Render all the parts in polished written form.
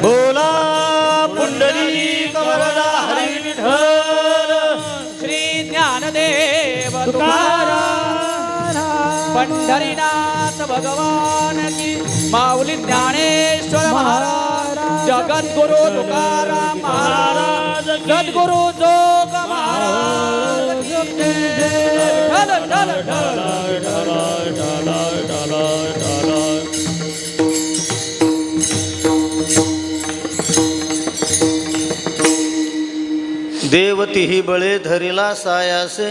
बोला पुंडलिक वरदा हरी विठ्ठल. श्री ज्ञानदेव तुकाराम पंढरीनाथ भगवान की माऊली ज्ञानेश्वर महाराज जगद्गुरु तुकाराम महाराज जगद्गुरु जोग महाराज की जय. देवतीही बळे धरिला सायासे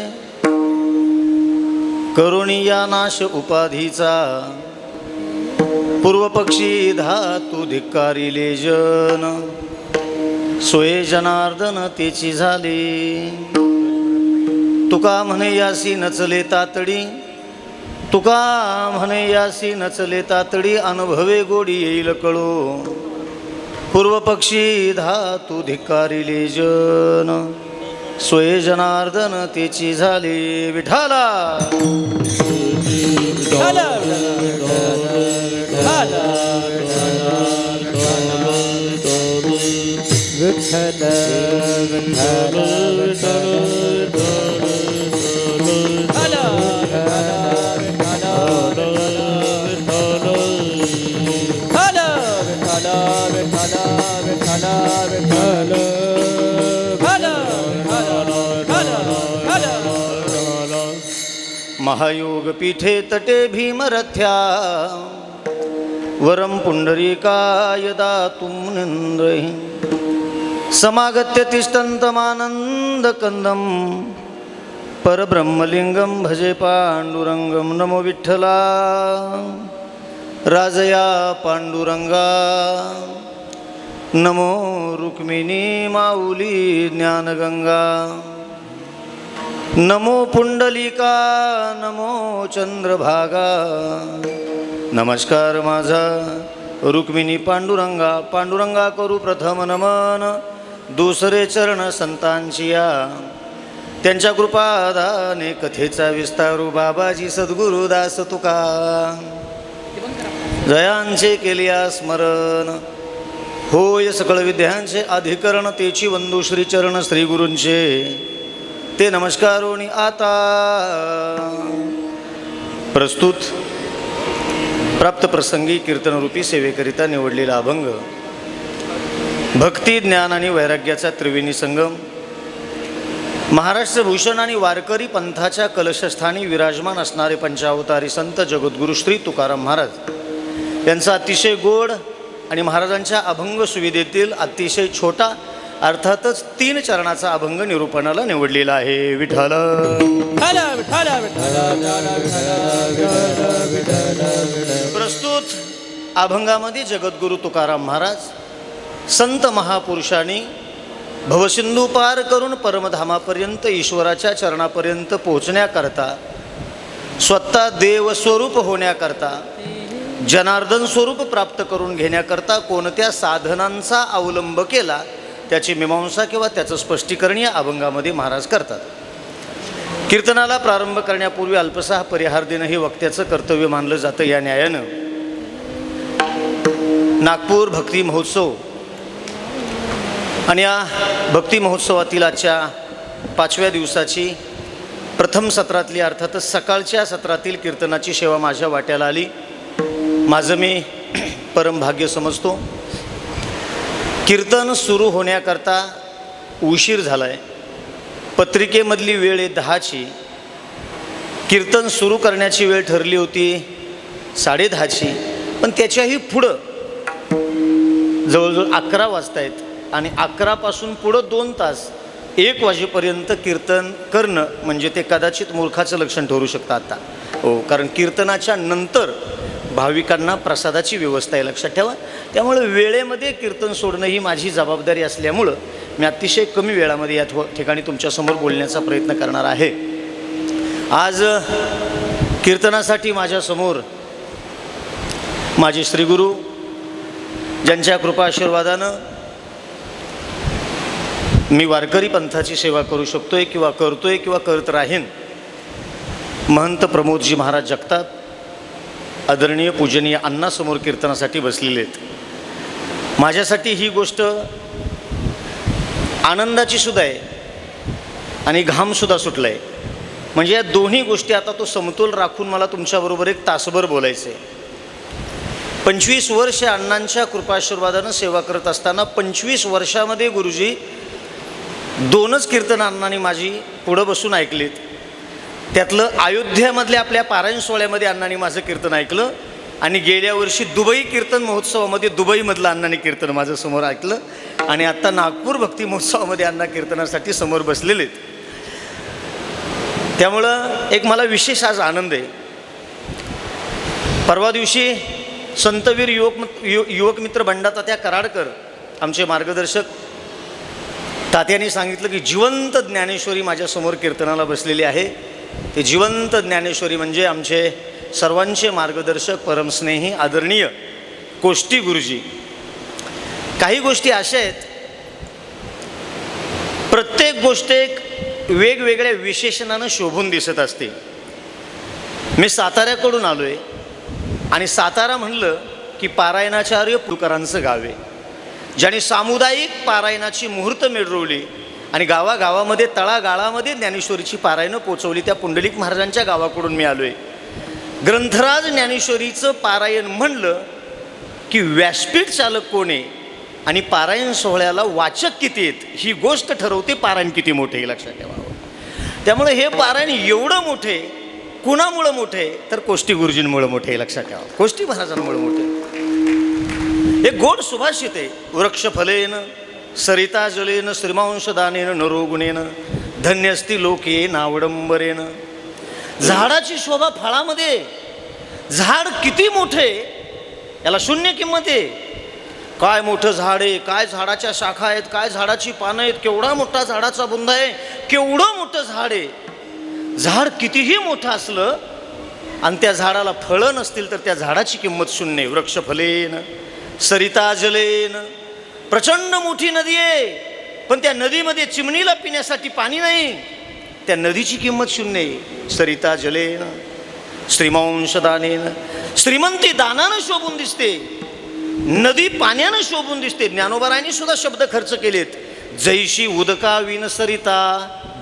करुणिया नाश उपाधीचा पूर्वपक्षी धातू धिक्कारिले जन सोये जनार्दन तेची झाली. तुका म्हणे यासी नचले तातडी तुका म्हणे यासी नचले तातडी अनुभवे गोडी येईल कळो पूर्वपक्षी धातू धिक्कारिले जन सोये जनार्दन तेची झाली. विठाला महायोग पीठे तटे भीमरथ्या वरम पुंडरीकाय दातुं निन्द्रहि समागत्य तिष्ठन्तमानन्द कंदम परब्रह्मलिंगम भजे पांडुरंगम. नमो विठ्ठला राजया पांडुरंगा नमो रुक्मिणी माऊली ज्ञानगंगा नमो पुंडलिका नमो चंद्रभागा. नमस्कार माझा रुक्मिणी पांडुरंगा. पांडुरंगा करू प्रथम नमन दुसरे चरण संतांची या त्यांच्या कृपादाने कथेचा विस्तारू बाबाजी सद्गुरुदास तुका जयांचे केलिया स्मरण होय सकळ विद्यांचे अधिकरण तेची वंदू श्री चरण श्री गुरूंचे ते नमस्कारोनी. आता प्रस्तुत प्राप्त प्रसंगी कीर्तनरूपी सेवेकरिता निवडलेला अभंग भक्ती ज्ञान आणि वैराग्याचा त्रिवेणी संगम. महाराष्ट्र भूषण आणि वारकरी पंथाच्या कलशस्थानी विराजमान असणारे पंचावतारी संत जगद्गुरु श्री तुकाराम महाराज यांचा अतिशय गोड आणि महाराजांच्या अभंग सुविधेतील अतिशय छोटा अर्थातच 3 चरणाचा अभंग निरूपणाला निवडलेला आहे. विठ्ठल प्रस्तुत अभंगामध्ये जगद्गुरु तुकाराम महाराज संत महापुरुषांनी भवसिंधू पार करून परमधामापर्यंत ईश्वराच्या चरणापर्यंत पोहोचण्याकरता स्वतः देवस्वरूप होण्याकरता जनार्दन स्वरूप प्राप्त करून घेण्याकरता कोणत्या साधनांचा अवलंब केला त्याची मीमांसा किंवा त्याचं स्पष्टीकरण या अभंगामध्ये महाराज करतात. कीर्तनाला प्रारंभ करण्यापूर्वी अल्पसा परिहार देणं हे वक्त्याचं कर्तव्य मानलं जातं. या न्यायानं नागपूर भक्ती महोत्सव आणि या भक्ती महोत्सवातील आजच्या 5व्या दिवसाची प्रथम सत्रातली अर्थातच सकाळच्या सत्रातील कीर्तनाची सेवा माझ्या वाट्याला आली. माझं मी परमभाग्य समजतो. कीर्तन सुरू होण्याकरता उशीर झाला आहे. पत्रिकेमधली वेळ आहे 10ची. कीर्तन सुरू करण्याची वेळ ठरली होती 10:30ची, पण त्याच्याही पुढं जवळजवळ 11 वाजता आहेत आणि 11 पासून पुढं 2 तास 1 वाजेपर्यंत कीर्तन करणं म्हणजे ते कदाचित मूर्खाचं लक्षण ठरू शकतं आता. हो, कारण कीर्तनाच्या नंतर भाविकांना प्रसादाची व्यवस्था आहे, लक्षात ठेवा. त्यामुळे वेळेमध्ये कीर्तन सोडणं ही माझी जबाबदारी असल्यामुळं मी अतिशय कमी वेळामध्ये या ठिकाणी तुमच्यासमोर बोलण्याचा प्रयत्न करणार आहे. आज कीर्तनासाठी माझ्यासमोर माझे श्रीगुरू ज्यांच्या कृपा आशीर्वादानं मी वारकरी पंथाची सेवा करू शकतोय किंवा करतोय किंवा करत राहीन, महंत प्रमोदजी महाराज जगताप आदरणीय पूजनीय अण्णासमोर कीर्तनासाठी बसलेले आहेत. माझ्यासाठी ही गोष्ट आनंदाची सुद्धा आहे आणि घामसुद्धा सुटला आहे. म्हणजे या दोन्ही गोष्टी आता तो समतोल राखून मला तुमच्याबरोबर एक तासभर बोलायचं आहे. 25 वर्ष अण्णांच्या कृपाशीर्वादानं सेवा करत असताना 25 वर्षामध्ये गुरुजी 2च कीर्तन अण्णांनी माझी पुढं बसून ऐकलीत. त्यातलं अयोध्यामधल्या आपल्या पारायण सोहळ्यामध्ये अण्णांनी माझं कीर्तन ऐकलं आणि गेल्या वर्षी दुबई कीर्तन महोत्सवामध्ये दुबईमधलं अण्णांनी कीर्तन माझं समोर ऐकलं आणि आत्ता नागपूर भक्ती महोत्सवामध्ये अण्णा कीर्तनासाठी समोर बसलेले आहेत. त्यामुळं एक मला विशेष आज आनंद आहे. परवा दिवशी संतवीर युवक मित्र बंडा तात्या कराडकर आमचे मार्गदर्शक तात्यांनी सांगितलं की जिवंत ज्ञानेश्वरी माझ्यासमोर कीर्तनाला बसलेली आहे. ते जिवंत ज्ञानेश्वरी म्हणजे आमचे सर्वांचे मार्गदर्शक परमस्नेही आदरणीय कोष्टी गुरुजी. काही गोष्टी अशा आहेत, प्रत्येक गोष्ट एक वेगवेगळ्या विशेषणानं शोभून दिसत असते. मी साताऱ्याकडून आलो आहे आणि सातारा म्हणलं की पारायणाचार्य तुकारांचं गाव आहे, ज्याने सामुदायिक पारायणाची मुहूर्त मिळवली आणि गावागावामध्ये तळागाळामध्ये ज्ञानेश्वरीची पारायणं पोचवली. त्या पुंडलिक महाराजांच्या गावाकडून मी आलो आहे. ग्रंथराज ज्ञानेश्वरीचं पारायण म्हणलं की व्यासपीठ चालक कोण आहे आणि पारायण सोहळ्याला वाचक किती आहेत ही गोष्ट ठरवते पारायण किती मोठे आहे, लक्षात ठेवावं. त्यामुळे हे पारायण एवढं मोठे कुणामुळं मोठे तर कोष्टी गुरुजींमुळं मोठे, लक्षात ठेवा. कोष्टी महाराजांमुळं मोठे. एक गोड सुभाषित आहे, वृक्षफलेन सरिता जलेन श्रीमांशदानेन नरोगुणेन धन्यस्ती लोके नावडंबरेन. झाडाची शोभा फळामध्ये, झाड किती मोठे याला शून्य किंमत आहे. काय मोठं झाड आहे, काय झाडाच्या शाखा आहेत, काय झाडाची पानं आहेत, केवढा मोठा झाडाचा बुंद आहे, केवढं मोठं झाड आहे. झाड कितीही मोठं असलं आणि त्या झाडाला फळं नसतील तर त्या झाडाची किंमत शून्य. वृक्षफलेन सरिता जलेन. प्रचंड मोठी नदी आहे पण त्या नदीमध्ये चिमणीला पिण्यासाठी पाणी नाही, त्या नदीची किंमत शून्य आहे. सरिता जलेन श्रीमांशदानेन. श्रीमंती दानानं शोभून दिसते, नदी पाण्यानं शोभून दिसते. ज्ञानोबारायांनी सुद्धा शब्द खर्च केलेत, जैशी उदका विन सरिता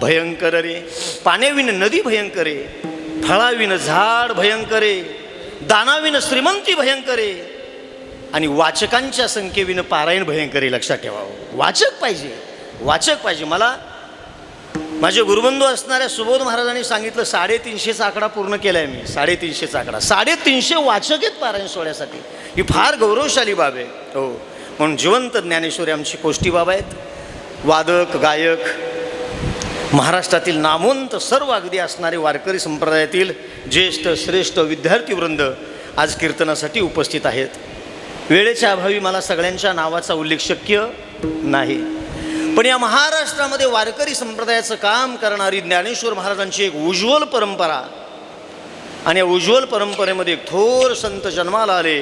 भयंकर रे. पाण्याविन नदी भयंकर आहे, फळाविन झाड भयंकर आहे, दानाविन श्रीमंती भयंकर आहे आणि वाचकांच्या संख्येविन पारायण भयंकर आहे, लक्षात ठेवावं. वाचक पाहिजे, वाचक पाहिजे. मला माझे गुरुबंधू असणाऱ्या सुबोध महाराजांनी सांगितलं 350चा आकडा पूर्ण केला आहे मी. 350चा आकडा, 350 वाचक आहेत पारायण सोहळ्यासाठी. ही फार गौरवशाली बाब आहे. हो, म्हणून जिवंत ज्ञानेश्वरी आमची कोष्टी बाबा आहेत. वादक गायक महाराष्ट्रातील नामवंत सर्व अगदी असणारे वारकरी संप्रदायातील ज्येष्ठ श्रेष्ठ विद्यार्थीवृंद आज कीर्तनासाठी उपस्थित आहेत. वेळेच्या अभावी मला सगळ्यांच्या नावाचा उल्लेख शक्य नाही, पण या महाराष्ट्रामध्ये वारकरी संप्रदायाचं काम करणारी ज्ञानेश्वर महाराजांची एक उज्ज्वल परंपरा आणि या उज्ज्वल परंपरेमध्ये एक थोर संत जन्माला आले,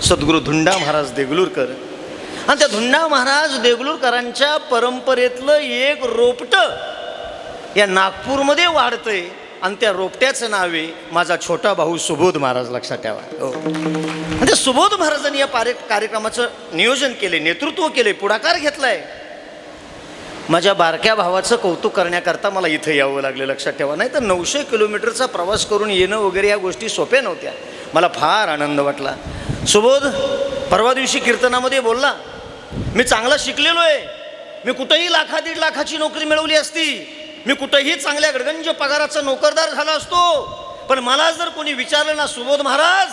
सद्गुरू धुंडा महाराज देगलूरकर. आणि त्या धुंडा महाराज देगलूरकरांच्या परंपरेतलं एक रोपटं या नागपूरमध्ये वाढतंय आणि त्या रोपट्याचं नाव आहे माझा छोटा भाऊ सुबोध महाराज, लक्षात ठेवा. आणि त्या सुबोध महाराजांनी या कार्यक्रमाचं नियोजन केले, नेतृत्व केले, पुढाकार घेतलाय. माझ्या बारक्या भावाचं कौतुक करण्याकरता मला इथं यावं लागलं, लक्षात ठेवा. नाही तर 900 किलोमीटरचा प्रवास करून येणं वगैरे या गोष्टी सोप्या नव्हत्या. मला फार आनंद वाटला. सुबोध परवा दिवशी कीर्तनामध्ये बोलला, मी चांगला शिकलेलो आहे, मी कुठंही 1,00,000-1.5 लाखाची नोकरी मिळवली असती, मी कुठंही चांगल्या गडगंज पगाराचा नोकरदार झाला असतो, पण मला जर कोणी विचारलं ना सुबोध महाराज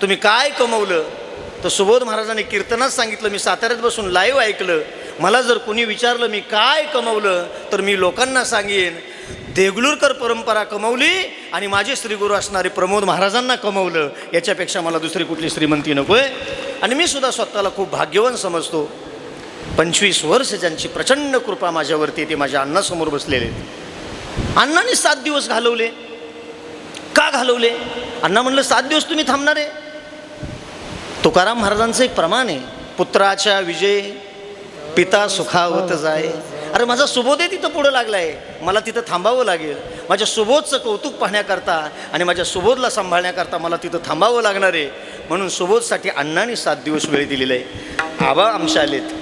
तुम्ही काय कमवलं, तर सुबोध महाराजांनी कीर्तनात सांगितलं, मी साताऱ्यात बसून लाईव्ह ऐकलं, मला जर कोणी विचारलं मी काय कमवलं तर मी लोकांना सांगेन देगलूरकर परंपरा कमवली आणि माझे श्रीगुरू असणारे प्रमोद महाराजांना कमवलं. याच्यापेक्षा मला दुसरी कुठली श्रीमंती नको आहे. आणि मी सुद्धा स्वतःला खूप भाग्यवान समजतो. 25 वर्ष ज्यांची प्रचंड कृपा माझ्यावरती, ते माझ्या अण्णासमोर बसलेले. अण्णांनी 7 दिवस घालवले. का घालवले? अण्णा म्हणलं 7 दिवस तुम्ही थांबणार आहे. तुकाराम महाराजांचं एक प्रमाण आहे, पुत्राच्या विजय पिता सुखावत जाय. अरे माझा सुबोध तिथं पुढं लागलाय, मला तिथं थांबावं लागेल. माझ्या सुबोधचं कौतुक पाहण्याकरता आणि माझ्या सुबोधला सांभाळण्याकरता मला तिथं थांबावं लागणार आहे. म्हणून सुबोधसाठी अण्णांनी 7 दिवस वेळ दिलेला आहे. आबा आमच्या आलेत,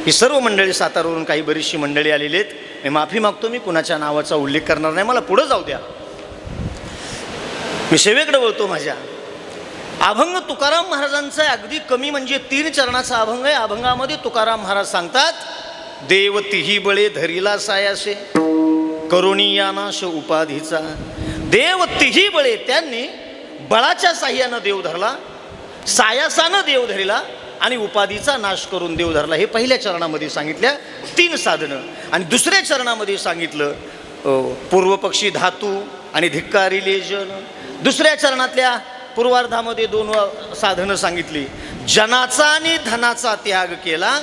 ही सर्व मंडळी सातारावरून काही बरीचशी मंडळी आलेली आहेत. मी माफी मागतो, मी कुणाच्या नावाचा उल्लेख करणार नाही, मला पुढं जाऊ द्या. मी सेवेकडे वळतो. माझ्या अभंग तुकाराम महाराजांचा आहे, अगदी कमी म्हणजे 3 चरणाचा अभंग आहे. अभंगामध्ये तुकाराम महाराज सांगतात, देव तिही बळे धरिला सायासे, करुणी या नाश उपाधीचा. देव तिही बळे, त्यांनी बळाच्या साह्यानं देव धरला, सायासानं देव धरला आणि उपाधीचा नाश करून देव धरला. हे पहिल्या चरणामध्ये सांगितल्या 3 साधनं. आणि दुसऱ्या चरणामध्ये सांगितलं पूर्वपक्षी धातू आणि धिक्कारी लेजन. दुसऱ्या चरणातल्या पूर्वार्धामध्ये 2 साधनं सांगितली. जनाचा आणि धनाचा त्याग केला,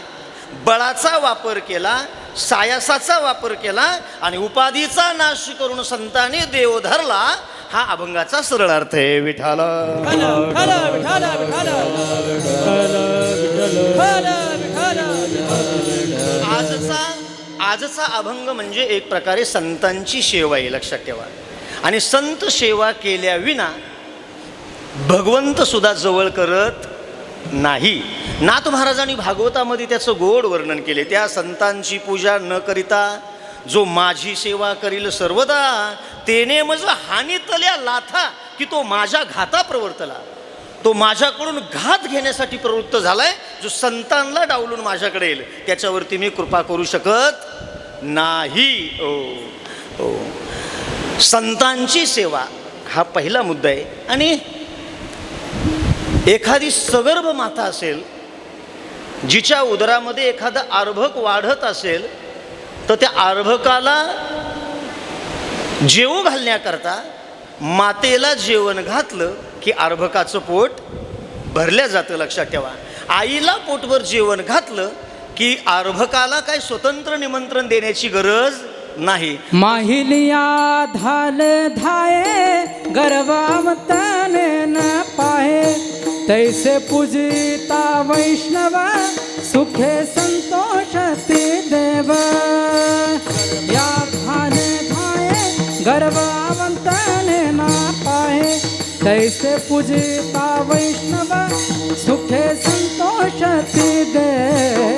बळाचा वापर केला, सायासाचा वापर केला आणि उपाधीचा नाश करून संतांनी देव धरला. हा अभंगाचा सरळ अर्थ आहे. विठाला आजचा अभंग म्हणजे एक प्रकारे संतांची सेवा आहे, लक्षात ठेवा. आणि संत सेवा केल्याविना भगवंत सुद्धा जवळ करत नाही. नाथ महाराजांनी भागवतामध्ये त्याचं गोड वर्णन केले. त्या संतांची पूजा न करिता जो माझी सेवा करील सर्वदा, तेने मज हानीतल्या लाथा की तो माझ्या घाता प्रवर्तला. तो माझ्याकडून घात घेण्यासाठी प्रवृत्त झालाय. जो संतांना डावलून माझ्याकडे येईल त्याच्यावरती मी कृपा करू शकत नाही. संतांची सेवा हा पहिला मुद्दा आहे. आणि एखादी सगर्भ माता असेल, जिच्या उदरामध्ये एखादं अर्भक वाढत असेल, तर त्या अर्भकाला जेवू घालण्याकरता मातेला जेवण घातलं की अर्भकाचं पोट भरल्या जातं. लक्षात ठेवा. आईला पोटभर जेवण घातलं की अर्भकाला काही स्वतंत्र निमंत्रण देण्याची गरज नाही. माहिलिया धाल धाये गर्वावतन न पाहे, तैसे पूजिता वैष्णव सुखे संतोष ते देव. या धाल धाये गर्वावतन न पाहे, तैसे पूजिता वैष्णव सुखे संतोष ते देव.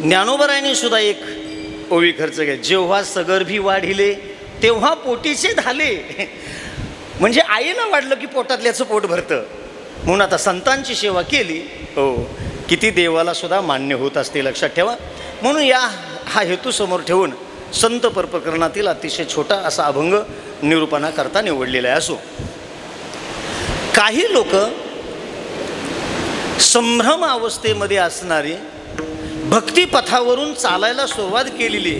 ज्ञानोबरायांनी सुद्धा एक ओवी खर्च घ्या. जेव्हा सगर्भी वाढिले तेव्हा पोटीचे धाले. म्हणजे आईला वाढलं की पोटातल्याचं पोट भरतं. म्हणून आता संतांची सेवा केली किती देवाला सुद्धा मान्य होत असते. लक्षात ठेवा. म्हणून हा हेतू समोर ठेवून संत प्रकरणातील अतिशय छोटा असा अभंग निरूपणाकरता निवडलेला आहे. असो, काही लोक संभ्रम अवस्थेमध्ये असणारी भक्तिपथावरून चालायला सुरुवात केलेली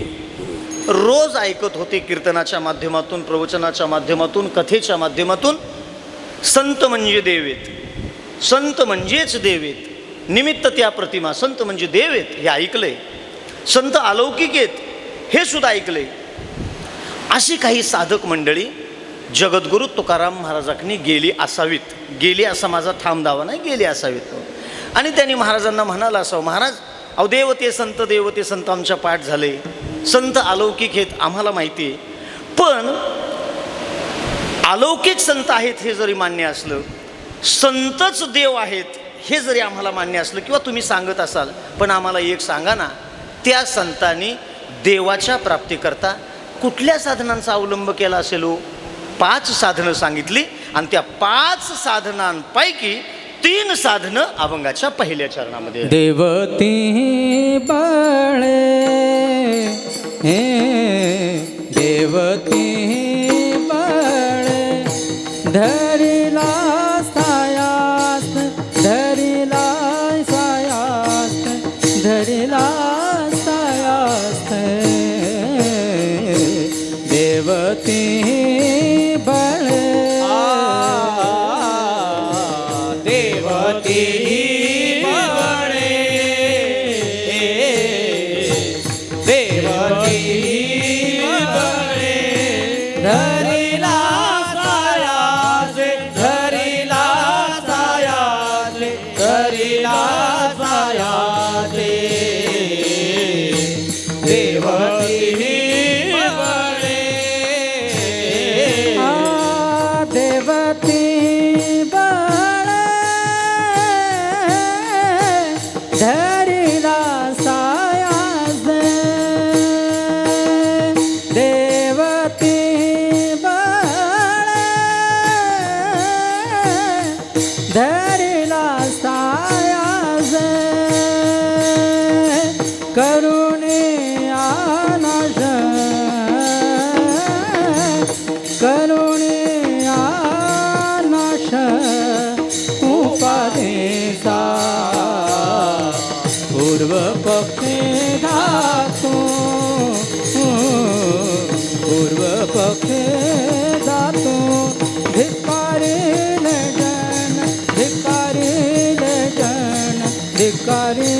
रोज ऐकत होते. कीर्तनाच्या माध्यमातून, प्रवचनाच्या माध्यमातून, कथेच्या माध्यमातून संत म्हणजे देवेत, संत म्हणजेच देवेत, निमित्त त्या प्रतिमा, संत म्हणजे देवेत हे ऐकलंय. संत अलौकिक आहेत हे सुद्धा ऐकलंय. अशी काही साधक मंडळी जगद्गुरु तुकाराम महाराजांनी गेली असावीत. गेली असा माझा ठाम दावा नाही, गेली असावीत. आणि त्यांनी महाराजांना म्हणाला असावं, महाराज अहो देवते संत आमच्या पाठ झाले, संत अलौकिक आहेत आम्हाला माहिती आहे, पण अलौकिक संत आहेत हे जरी मान्य असलं, संतच देव आहेत हे जरी आम्हाला मान्य असलं किंवा तुम्ही सांगत असाल, पण आम्हाला एक सांगा ना, त्या संतांनी देवाच्या प्राप्तीकरता कुठल्या साधनांचा अवलंब केला असेल हो? 5 साधनं सांगितली आणि त्या 5 साधनांपैकी 3 साधनं अभंगाच्या पहिल्या चरणामध्ये. देवती बळे देवती बळे, धरिला सायास धरिला सायास धरिला सायास. देवती बळे देवती बळे देवती बळे, धरिला सायास धरिला सायास धरिला करुणिया नाश उपादेचा पूर्व पक्षी धातू पूर्व पक्षी धातू धिक्कारी जन धिक्कारी जन धिक्कारी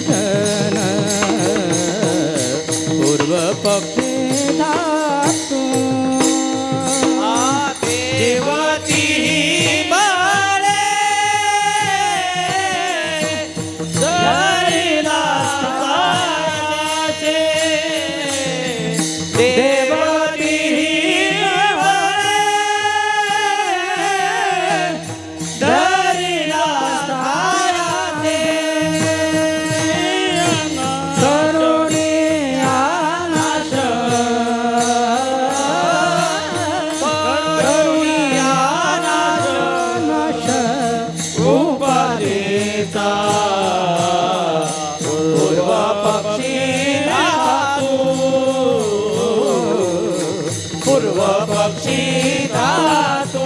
जन पूर्व पक्षी धातू देवती बाळे धरिला साचे देवती बाळे धरिला साचे करुणिया नाश करुणिया नाश उपादेचा पूर्व पक्षी धातू पूर्व पक्षी धातू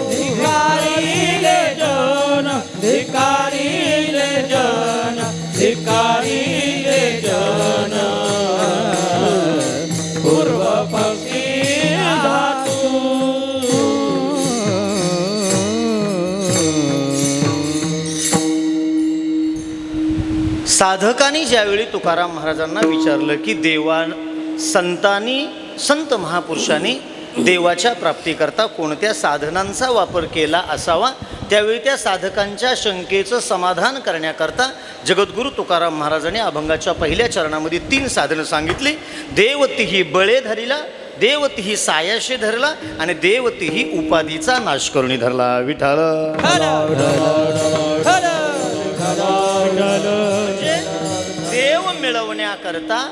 धिकारीले जन धिकारीले जन धिकारीले जन पूर्व पक्षी धातू साधकांनी ज्यावेळी तुकाराम महाराजांना विचारलं की संत महापुरुषांनी देवाच्या प्राप्तीकरता कोणत्या साधनांचा वापर केला असावा, त्यावेळी त्या साधकांच्या शंकेचं समाधान करण्याकरता जगद्गुरू तुकाराम महाराजांनी अभंगाच्या पहिल्या चरणामध्ये 3 साधनं सांगितली. देवतीही बळे धरिला, देवतीही सायाशे धरला आणि देवतीही उपाधीचा नाश करून धरला. विठाल देव मिळवण्याकरता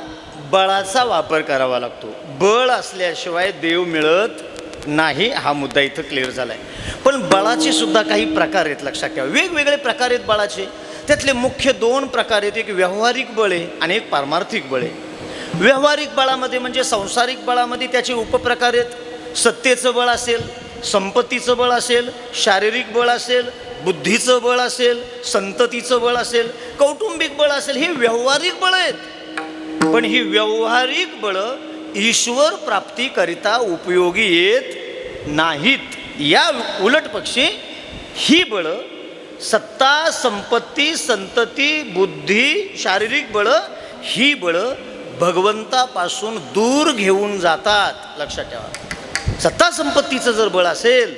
बळाचा वापर करावा लागतो. बळ असल्याशिवाय देव मिळत नाही, हा मुद्दा इथं क्लिअर झाला आहे. पण बळाचे सुद्धा काही प्रकार आहेत, लक्षात ठेवा. वेगवेगळे प्रकार आहेत बळाचे. त्यातले मुख्य 2 प्रकार आहेत. एक व्यावहारिक बळ आहे आणि एक पारमार्थिक बळ आहे. व्यावहारिक बळामध्ये म्हणजे सांसारिक बळामध्ये त्याचे उपप्रकार आहेत. सत्तेचं बळ असेल, संपत्तीचं बळ असेल, शारीरिक बळ असेल, बुद्धीचं बळ असेल, संततीचं बळ असेल, कौटुंबिक बळ असेल. हे व्यावहारिक बळ आहेत. पण ही व्यावहारिक बळ ईश्वर प्राप्तीकरिता उपयोगी येत नाहीत. या उलट पक्षी ही बळ सत्ता, संपत्ती, संतती, बुद्धी, शारीरिक बळ ही बळ भगवंतापासून दूर घेऊन जातात. लक्षात ठेवा. सत्ता संपत्तीचं जर बळ असेल,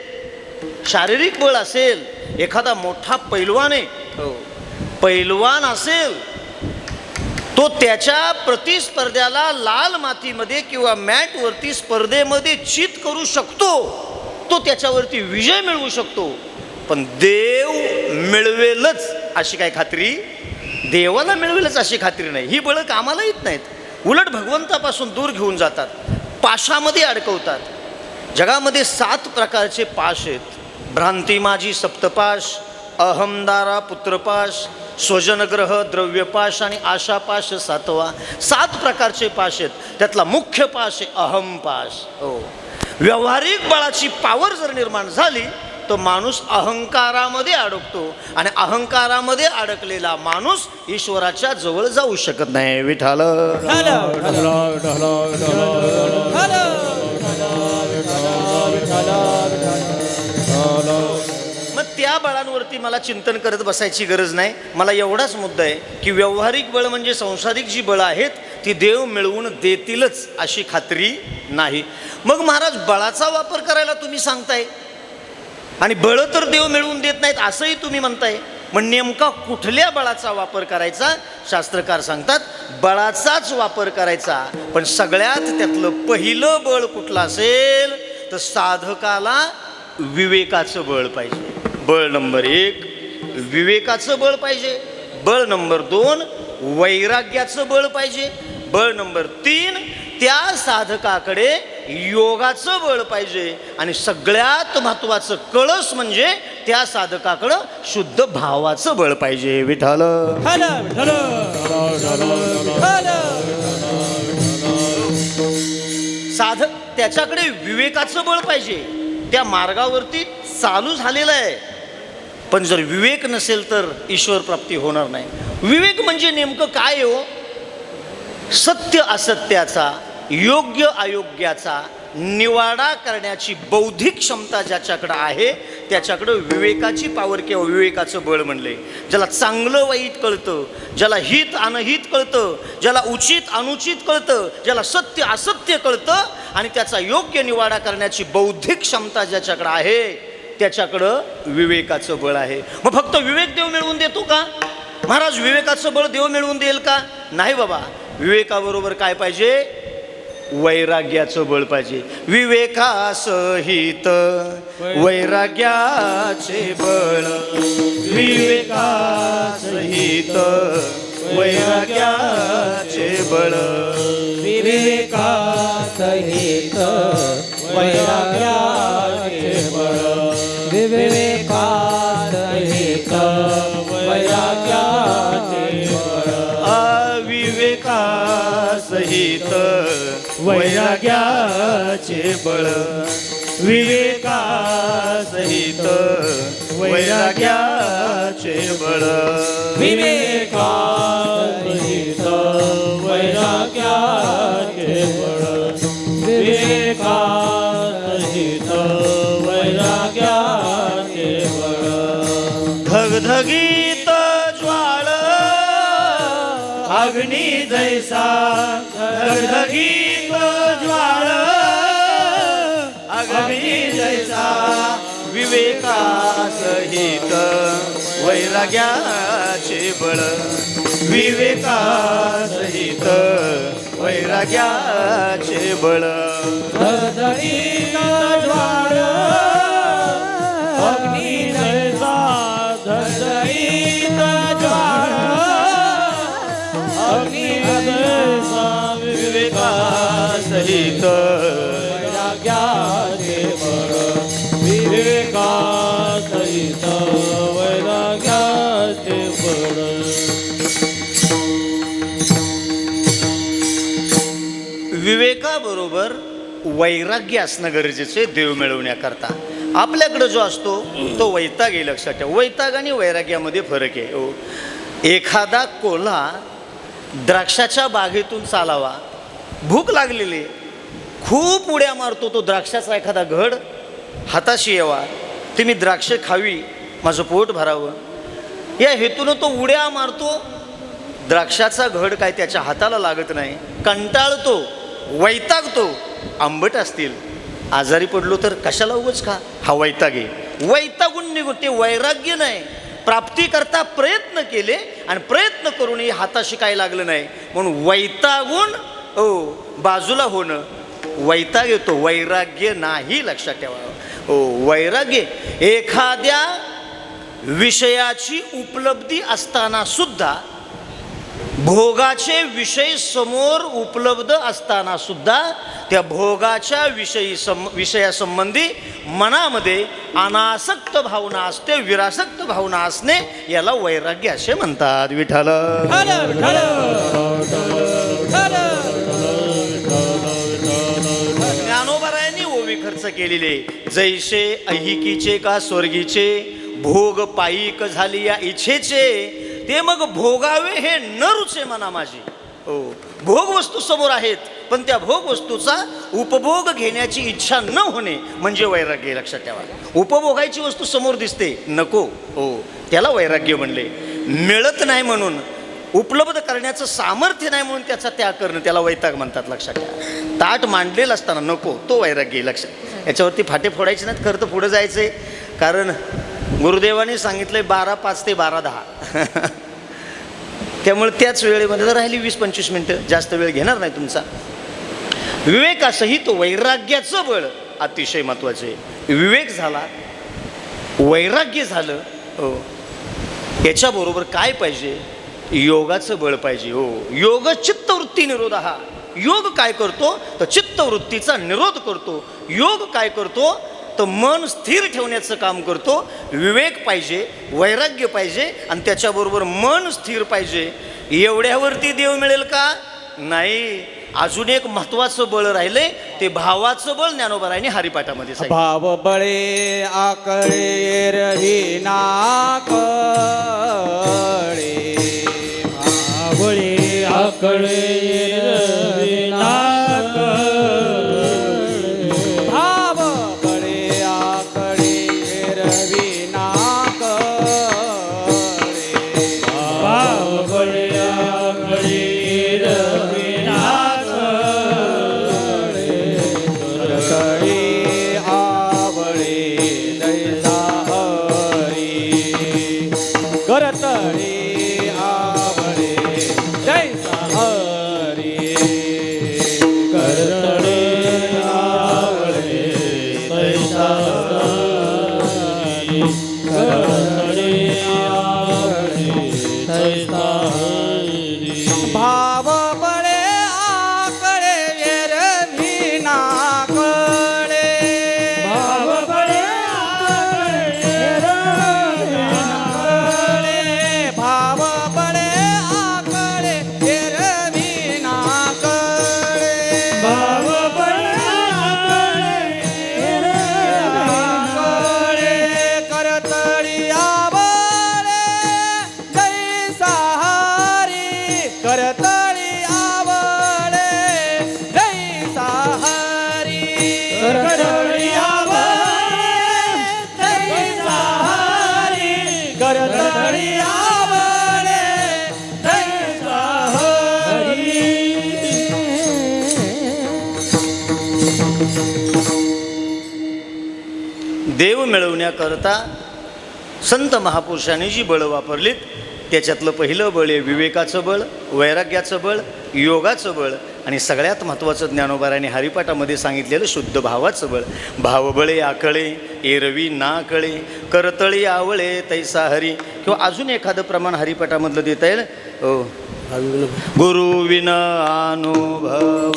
शारीरिक बळ असेल, एखादा मोठा पैलवान आहे, पैलवान असेल, तो त्याच्या प्रतिस्पर्ध्याला लाल मातीमध्ये किंवा मॅटवरती स्पर्धेमध्ये चित करू शकतो, तो त्याच्यावरती विजय मिळवू शकतो. पण देव मिळवेलच अशी काय खात्री, देवाला मिळवेलच अशी खात्री नाही. ही बळं कामाला येत नाहीत, उलट भगवंतापासून दूर घेऊन जातात, पाशामध्ये अडकवतात. जगामध्ये 7 प्रकारचे पाश आहेत. भ्रांती माझी सप्तपाश, अहमदारा पुत्रपाश, स्वजनग्रह द्रव्यपाश आणि आशापाश 7वा. 7 प्रकारचे पाश आहेत. त्यातला मुख्य पाश आहे अहमपाश. व्यावहारिक बळाची पावर जर निर्माण झाली तर माणूस अहंकारामध्ये अडकतो आणि अहंकारामध्ये अडकलेला माणूस ईश्वराच्या जवळ जाऊ शकत नाही. विठाल मग त्या बळांवरती मला चिंतन करत बसायची गरज नाही. मला एवढाच मुद्दा आहे की व्यावहारिक बळ म्हणजे सांसारिक जी बळं आहेत ती देव मिळवून देतीलच अशी खात्री नाही. मग महाराज बळाचा वापर करायला तुम्ही सांगताय आणि बळं तर देव मिळवून देत नाहीत असंही तुम्ही म्हणताय. मग नेमका कुठल्या बळाचा वापर करायचा? शास्त्रकार सांगतात बळाचाच वापर करायचा. पण सगळ्यात त्यातलं पहिलं बळ कुठलं असेल तर साधकाला विवेकाचं बळ पाहिजे. बळ नंबर 1 विवेकाचं बळ पाहिजे. बळ नंबर 2 वैराग्याचं बळ पाहिजे. बळ नंबर 3 त्या साधकाकडे योगाचं बळ पाहिजे. आणि सगळ्यात महत्त्वाचं कळस म्हणजे त्या साधकाकडं शुद्ध भावाचं बळ पाहिजे. विठ्ठल साधक त्याच्याकडे विवेकाचं बळ पाहिजे. त्या मार्गावरती चालू झालेलं आहे, पण जर विवेक नसेल तर ईश्वर प्राप्ती होणार नाही. विवेक म्हणजे नेमकं काय हो? सत्य असत्याचा, योग्य अयोग्याचा निवाडा करण्याची बौद्धिक क्षमता ज्याच्याकडं आहे त्याच्याकडं विवेकाची पावर किंवा विवेकाचं बळ म्हणले. ज्याला चांगलं वाईट कळतं, ज्याला हित अनहित कळतं, ज्याला उचित अनुचित कळतं, ज्याला सत्य असत्य कळतं आणि त्याचा योग्य निवाडा करण्याची बौद्धिक क्षमता ज्याच्याकडं आहे त्याच्याकडं विवेकाचं बळ आहे. मग फक्त विवेक देव मिळवून देतो का? महाराज विवेकाचं बळ देव मिळवून देईल का? नाही बाबा. विवेकाबरोबर काय पाहिजे? वैराग्याचं बळ पाहिजे. विवेकासहित वैराग्याचे बळ, विवेकासहित वैराग्याचे बळ, विवेकासहित वैराग्याचे बळ, विवेकासहित वैराग्याचे बळ, अविवेकासहित वैराग्याचे बळ, विवेकासहित वैराग्याचे बळ, विवेकासहित वैराग्याचे बळ, विवेकासहित वैराग्याचे बळ. धगधगीत ज्वाळ अग्नी जैसा, धगधगीत ज्वाळ अग्नी जैसा, विवेकासहित वैराग्याचे बळ, विवेकासहित वैराग्याचे बळ. धगधगीत ज्वाळ अग्नी जैसा, धगधगीत ज्वाळ अग्नी जैसा, विवेकासहित वैराग्याचे बळ, विवेकासहित वैराग्याचे बळ. विवेकाबरोबर वैराग्य असणं गरजेचं आहे देव मिळवण्याकरता. आपल्याकडं जो असतो तो वैताग आहे. लक्षात ठेवा, वैताग आणि वैराग्यामध्ये फरक आहे. हो, एखादा कोल्हा द्राक्षाच्या बागेतून चालावा, भूक लागलेली, खूप उड्या मारतो. तो द्राक्षाचा एखादा घड हाताशी यावा, ती मी द्राक्ष खावी, माझं पोट भरावं, या हेतूनं तो उड्या मारतो. द्राक्षाचा घड काय त्याच्या हाताला लागत नाही, कंटाळतो, वैतागतो. आंबट असतील, आजारी पडलो तर कशाला उगाच खा, हा वैताग आहे. वैतागून निघून, ते वैराग्य नाही. प्राप्तीकरता प्रयत्न केले आणि प्रयत्न करूनही हाताशी काय लागलं नाही म्हणून वैतागून बाजूला होणं, वैताग येतो, वैराग्य नाही. लक्षात ठेवा. वैराग्य एखाद्या विषयाची उपलब्धी असताना सुद्धा, भोगाचे विषय समोर उपलब्ध असताना सुद्धा त्या भोगाच्या विषयासंबंधी मनामध्ये अनासक्त भावना असते, विरासक्त भावना असणे, याला वैराग्य असे म्हणतात. विठ्ठल ज्ञानोबारायांनी ओवी खर्च केलेले, जैसे ऐहिकीचे का स्वर्गीचे, भोग पायिक झाली या इच्छेचे, ते मग भोगावे हे न रुचे मना माझी. भोग वस्तू समोर आहेत, पण त्या भोग वस्तूचा उपभोग घेण्याची इच्छा न होणे म्हणजे वैराग्य. लक्षात ठेवा. उपभोगायची वस्तू समोर दिसते, नको, त्याला वैराग्य म्हणले. मिळत नाही म्हणून, उपलब्ध करण्याचं सामर्थ्य नाही म्हणून त्याचा त्याग करणं, त्याला वैताग म्हणतात. लक्षात ठेवा. ताट मांडलेलं असताना नको, तो वैराग्य. लक्षात. याच्यावरती फाटे फोडायचे नाहीत, खरं तर पुढे जायचंय, कारण गुरुदेवाने सांगितलंय 12:05 ते 12:10. त्यामुळे त्याच वेळेमध्ये जर राहिली 20-25 मिनटं, जास्त वेळ घेणार नाही तुमचा. विवेकासहित वैराग्याचं बळ अतिशय महत्वाचं आहे. विवेक झाला, वैराग्य झालं, याच्याबरोबर काय पाहिजे? योगाचं बळ पाहिजे. योग चित्तवृत्ती निरोध. हा योग काय करतो तर चित्तवृत्तीचा निरोध करतो. योग काय करतो तर मन स्थिर ठेवण्याचं काम करतो. विवेक पाहिजे, वैराग्य पाहिजे आणि त्याच्याबरोबर मन स्थिर पाहिजे. एवढ्यावरती देव मिळेल का? नाही. अजून एक महत्त्वाचं बळ राहिले, ते भावाचं बळ ज्ञानोबारायांनी हरिपाठामध्ये सांगितलं. भाव बळे आकळे रवी नाकळे आवळे आकडे नाक भाव बळे आकळे रवी नाकळे भाव बळे आकडे रविनाथ करतळे आवळे दैसा हरी करतळे आवळे दैसा हरी करतळे आवळे तैसा हरी. करतळे आवळे तैसा हरी. भाव बळे आकळे रवी नाकळे भाव बळे आकडे रविनाथ. भाव बळे आकळे रवी नाकळे भाव बळे आकडे नाकळे करतळी आवळे दैसा हरी करतळी आवळे दैसा हरी करतळी आवळे दैसा हरी करतळी आवळे दैसा हरी देव मिळवण्याकरता संत महापुरुषांनी जी बळं वापरलीत त्याच्यातलं पहिलं बळ आहे विवेकाचं बळ, वैराग्याचं बळ, योगाचं बळ आणि सगळ्यात महत्त्वाचं ज्ञानोबारांनी हरिपाठामध्ये सांगितलेलं शुद्ध भावाचं बळ. भावबळे आकळे एरवी ना कळे करतळी आवळे तैसा हरी. किंवा अजून एखादं प्रमाण हरिपाठामधलं देता येईल. गुरुविन अनुभव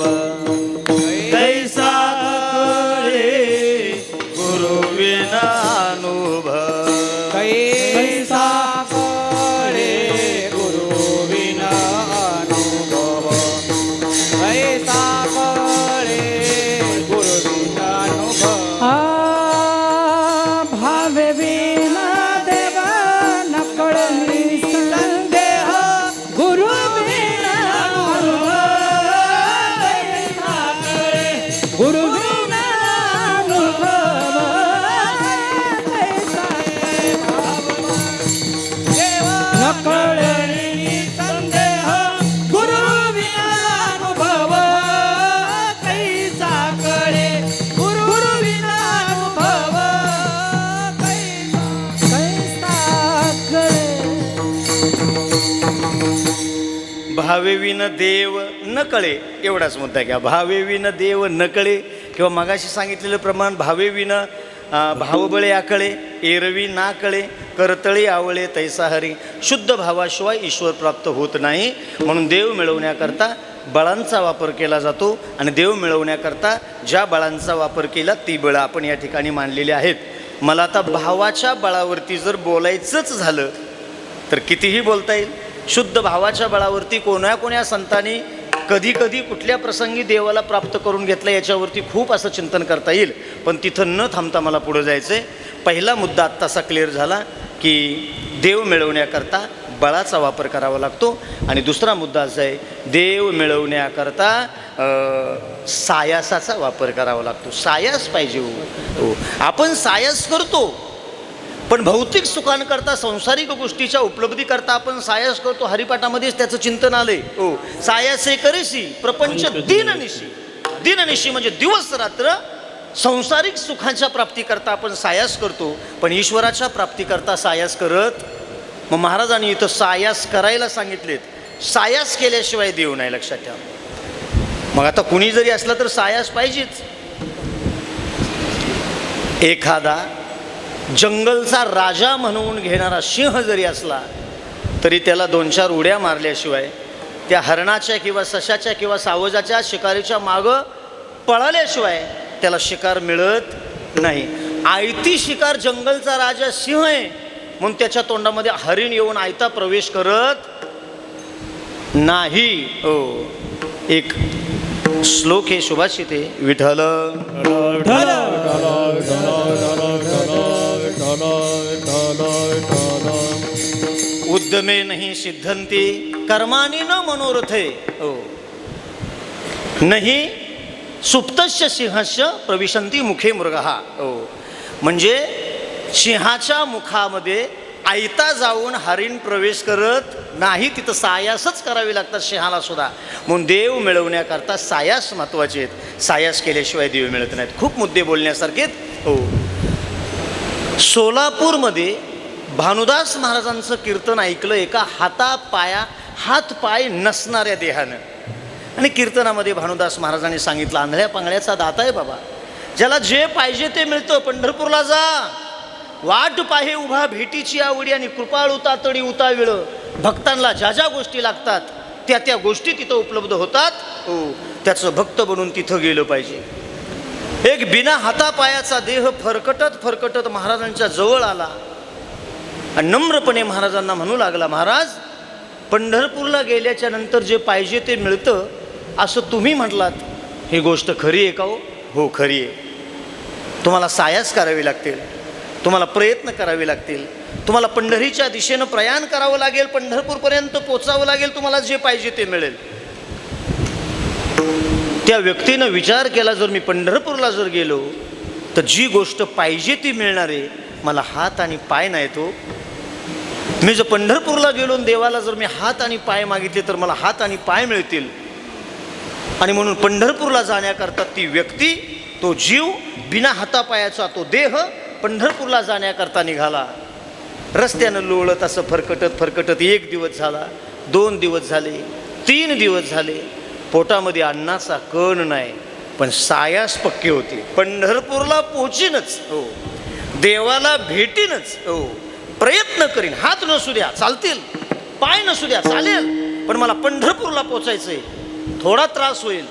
तैसा कळे गुरुविन अनुभव कैसा कळे गुरुविन अनुभव कैसा कळे गुरुविन अनुभव भावे विना देव न कळली संदेह गुरु विना अनुभव कैसा कळे गुरु विना अनुभव कैसा न कळली संदेह गुरु विना अनुभव कैसा कळे गुरु विना अनुभव कैसा कळे. भावेविन देव न कळे एवढाच मुद्दा घ्या. भावेविन देव न कळे किंवा मगाशी सांगितलेलं प्रमाण भावेविन भावबळे आकळे एरवी ना कळे करतळी आवळे तैसा हरी. शुद्ध भावाशिवाय ईश्वर प्राप्त होत नाही. म्हणून देव मिळवण्याकरता बळांचा वापर केला जातो आणि देव मिळवण्याकरता ज्या बळांचा वापर केला ती बळं आपण या ठिकाणी मांडलेली आहेत. मला आता भावाच्या बळावरती जर बोलायचंच झालं तर कितीही बोलता येईल. शुद्ध भावाच्या बळावरती कोण्या संतांनी कधी कधी कुठल्या प्रसंगी देवाला प्राप्त करून घेतलं याच्यावरती खूप असं चिंतन करता येईल. पण तिथं न थांबता मला पुढं जायचं आहे. पहिला मुद्दा आत्तासा क्लिअर झाला की देव मिळवण्याकरता बळाचा वापर करावा लागतो. आणि दुसरा मुद्दा असा आहे देव मिळवण्याकरता सायासाचा वापर करावा लागतो. सायास पाहिजे हो. आपण सायास करतो पण भौतिक सुखांकरता सांसारिक गोष्टीच्या उपलब्धीकरता आपण सायास करतो. हरिपाठामध्येच त्याचं चिंतन आलंय. हो सायासे करीशी प्रपंच दिननिशी. दिननिशी म्हणजे दिवस रात्र सांसारिक सुखाच्या प्राप्तीकरता आपण सायास करतो पण ईश्वराच्या प्राप्तीकरता सायास करत. मग महाराजांनी इथं सायास करायला सांगितलेत. सायास केल्याशिवाय देव नाही, लक्षात ठेवा. मग आता कुणी जरी असला तर सायास पाहिजेच. एखादा जंगलचा राजा म्हणून घेणारा सिंह जरी असला तरी त्याला 2-4 उड्या मारल्याशिवाय त्या हरणाच्या किंवा सशाच्या किंवा सावजाच्या शिकारीच्या मागं पळाल्याशिवाय त्याला शिकार मिळत नाही. आयती शिकार जंगलचा राजा सिंह आहे म्हणून त्याच्या तोंडामध्ये हरिण येऊन आयता प्रवेश करत नाही. हो एक श्लोक हे सुभाषित आहे. विठ्ठल उद्यमे नाही सिद्धंती कर्मानी न मनोरथे. हो. नाही सुप्तस्य सिंहस्य प्रविशंती मुखे मृगहा. हो. म्हणजे सिंहाच्या मुखामध्ये आयता जाऊन हरिण प्रवेश करत नाही, तिथं सायासच करावे लागतात सिंहाला सुद्धा. म्हणून देव मिळवण्याकरता सायास महत्त्वाचे आहेत. सायास केल्याशिवाय देव मिळत नाहीत. खूप मुद्दे बोलण्यासारखे आहेत. हो. सोलापूरमध्ये भानुदास महाराजांचं कीर्तन ऐकलं एका हात पाय नसणाऱ्या देहानं. आणि कीर्तनामध्ये भानुदास महाराजांनी सांगितलं, आंधळ्या पांगळ्याचा दाता आहे बाबा, ज्याला जे पाहिजे ते मिळतं. पंढरपूरला जा, वाट पाहे उभा भेटीची आवडी आणि कृपाळू तातडी उताविळ. भक्तांना ज्या ज्या गोष्टी लागतात त्या त्या गोष्टी तिथं उपलब्ध होतात. हो. त्याचं भक्त बनून तिथं गेलं पाहिजे. एक बिना हातापायाचा देह फरकटत महाराजांच्या जवळ आला आणि नम्रपणे महाराजांना म्हणू लागला, महाराज, पंढरपूरला गेल्याच्या नंतर जे पाहिजे ते मिळतं असं तुम्ही म्हटलात, ही गोष्ट खरी आहे का? हो खरी आहे. तुम्हाला सायास करावी लागतील, तुम्हाला प्रयत्न करावे लागतील, तुम्हाला पंढरीच्या दिशेनं प्रयाण करावं लागेल, पंढरपूरपर्यंत पोचावं लागेल, तुम्हाला जे पाहिजे ते मिळेल. त्या व्यक्तीनं विचार केला, जर मी पंढरपूरला जर गेलो तर जी गोष्ट पाहिजे ती मिळणार आहे, मला हात आणि पाय नाही. तो मी जर पंढरपूरला गेलो देवाला जर मी हात आणि पाय मागितले तर मला हात आणि पाय मिळतील. आणि म्हणून पंढरपूरला जाण्याकरता ती व्यक्ती, तो जीव, बिना हातापायाचा तो देह पंढरपूरला जाण्याकरता निघाला. रस्त्यानं लोळत असं फरकटत 1 दिवस झाला, 2 दिवस झाले, 3 दिवस झाले. पोटामध्ये अन्नाचा कण नाही, पण सायास पक्की होती. पंढरपूरला पोचीनच. हो. देवाला भेटीनच. हो. प्रयत्न करीन, हात नसू द्या चालतील, पाय नसू द्या चालेल, पण मला पंढरपूरला पोचायचंय. थोडा त्रास होईल,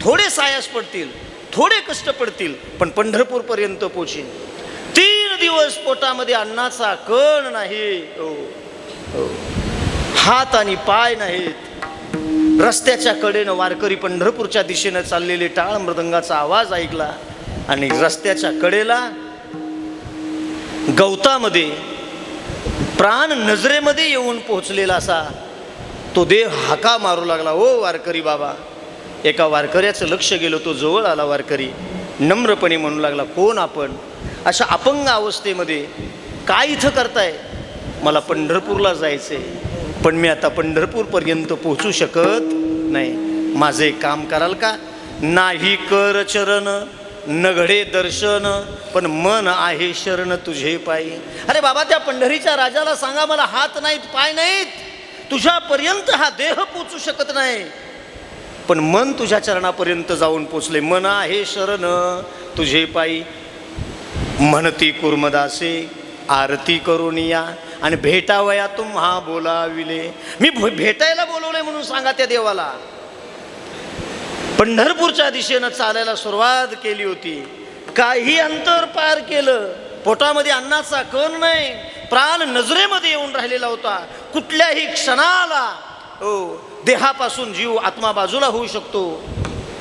थोडे सायास पडतील, थोडे कष्ट पडतील, पण पंढरपूरपर्यंत पोचीन. 3 दिवस पोटामध्ये अन्नाचा कण नाही. हो. हो. हात आणि पाय नाहीत. रस्त्याच्या कडेनं वारकरी पंढरपूरच्या दिशेनं चाललेले टाळ मृदंगाचा आवाज ऐकला आणि रस्त्याच्या कडेला गवतामध्ये प्राण नजरेमध्ये येऊन पोहोचलेला असा तो देह हाका मारू लागला, ओ वारकरी बाबा. एका वारकऱ्याचं लक्ष गेलं, तो जवळ आला. वारकरी नम्रपणे म्हणू लागला, कोण आपण? अशा अपंग अवस्थेमध्ये काय इथं करताय? मला पंढरपूरला जायचंय, पण मी आता पंढरपूरपर्यंत पोहोचू शकत नाही. माझं एक काम कराल का? नाही कर चरण न घडे दर्शन, पण मन आहे शरण तुझे पायी. अरे बाबा, त्या पंढरीच्या राजाला सांगा, मला हात नाहीत, पाय नाहीत, तुझ्यापर्यंत हा देह पोचू शकत नाही, पण मन तुझ्या चरणापर्यंत जाऊन पोचले. मन आहे शरण तुझे पायी. म्हणती कुर्मदासे आरती करून या आणि भेटावया तुम्हा बोलाविले. मी भेटायला बोलवले म्हणून सांगा त्या देवाला. पंढरपूरच्या दिशेनं चालायला सुरुवात केली होती. काही अंतर पार केलं, पोटामध्ये अन्नाचा कण नाही, प्राण नजरेमध्ये येऊन राहिलेला होता. कुठल्याही क्षणाला देहापासून जीव आत्मा बाजूला होऊ शकतो,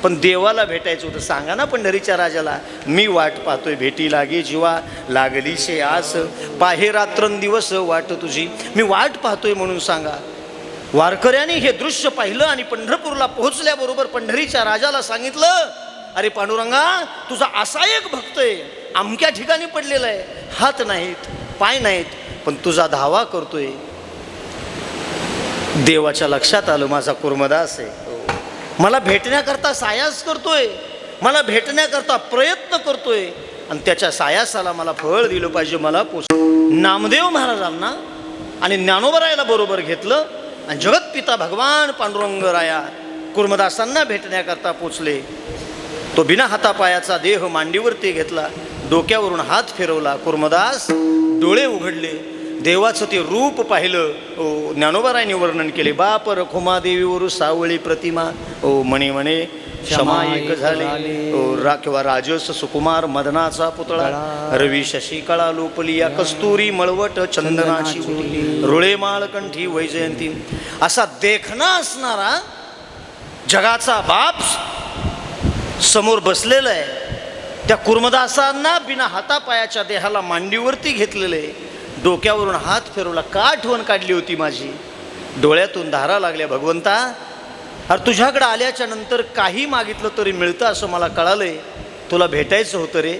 पण देवाला भेटायचं होतं. सांगा ना पंढरीच्या राजाला, मी वाट पाहतोय, भेटी लागे जीवा लागली शे आस, पाहे रात्रंदिवस वाट तुझी, मी वाट पाहतोय म्हणून सांगा. वारकऱ्यांनी हे दृश्य पाहिलं आणि पंढरपूरला पोहोचल्याबरोबर पंढरीच्या राजाला सांगितलं, अरे पांडुरंगा, तुझा असा एक भक्त आहे, अमक्या ठिकाणी पडलेला आहे, हात नाहीत, पाय नाहीत, पण तुझा धावा करतोय. देवाच्या लक्षात आलं, माझा कुर्मदास आहे, मला भेटण्याकरता सायास करतोय, मला भेटण्याकरता प्रयत्न करतोय, आणि त्याच्या सायासाला मला फळ दिलं पाहिजे. मला नामदेव महाराजांना आणि ज्ञानोबरायाला बरोबर घेतलं आणि जगतपिता भगवान पांडुरंगराया कुर्मदासांना भेटण्याकरता पोचले. तो बिना हातापायाचा देह मांडीवरती घेतला, डोक्यावरून हात फिरवला. कुर्मदास डोळे उघडले, देवाचं ते रूप पाहिलं. ज्ञानोबारायांनी वर्णन केले, बाप रखुमा देवीवर सावळी प्रतिमा, म्हणे म्हणे क्षमा एक झाले. किंवा राजस सुकुमार मदनाचा पुतळा, रवी शशी कळा लोपलिया, कस्तुरी मळवट चंदनाची रुळे माळकंठी वैजयंती. असा देखणा असणारा जगाचा बाप समोर बसलेलं आहे त्या कुर्मदासांना बिना हातापायाच्या देहाला मांडीवरती घेतलेले, डोक्यावरून हात फिरवला. का आठवण काढली होती माझी, डोळ्यातून धारा लागल्या. भगवंता, अरे तुझ्याकडे आल्याच्या नंतर काही मागितलं तरी मिळतं असं मला कळालंय. तुला भेटायचं होतं रे,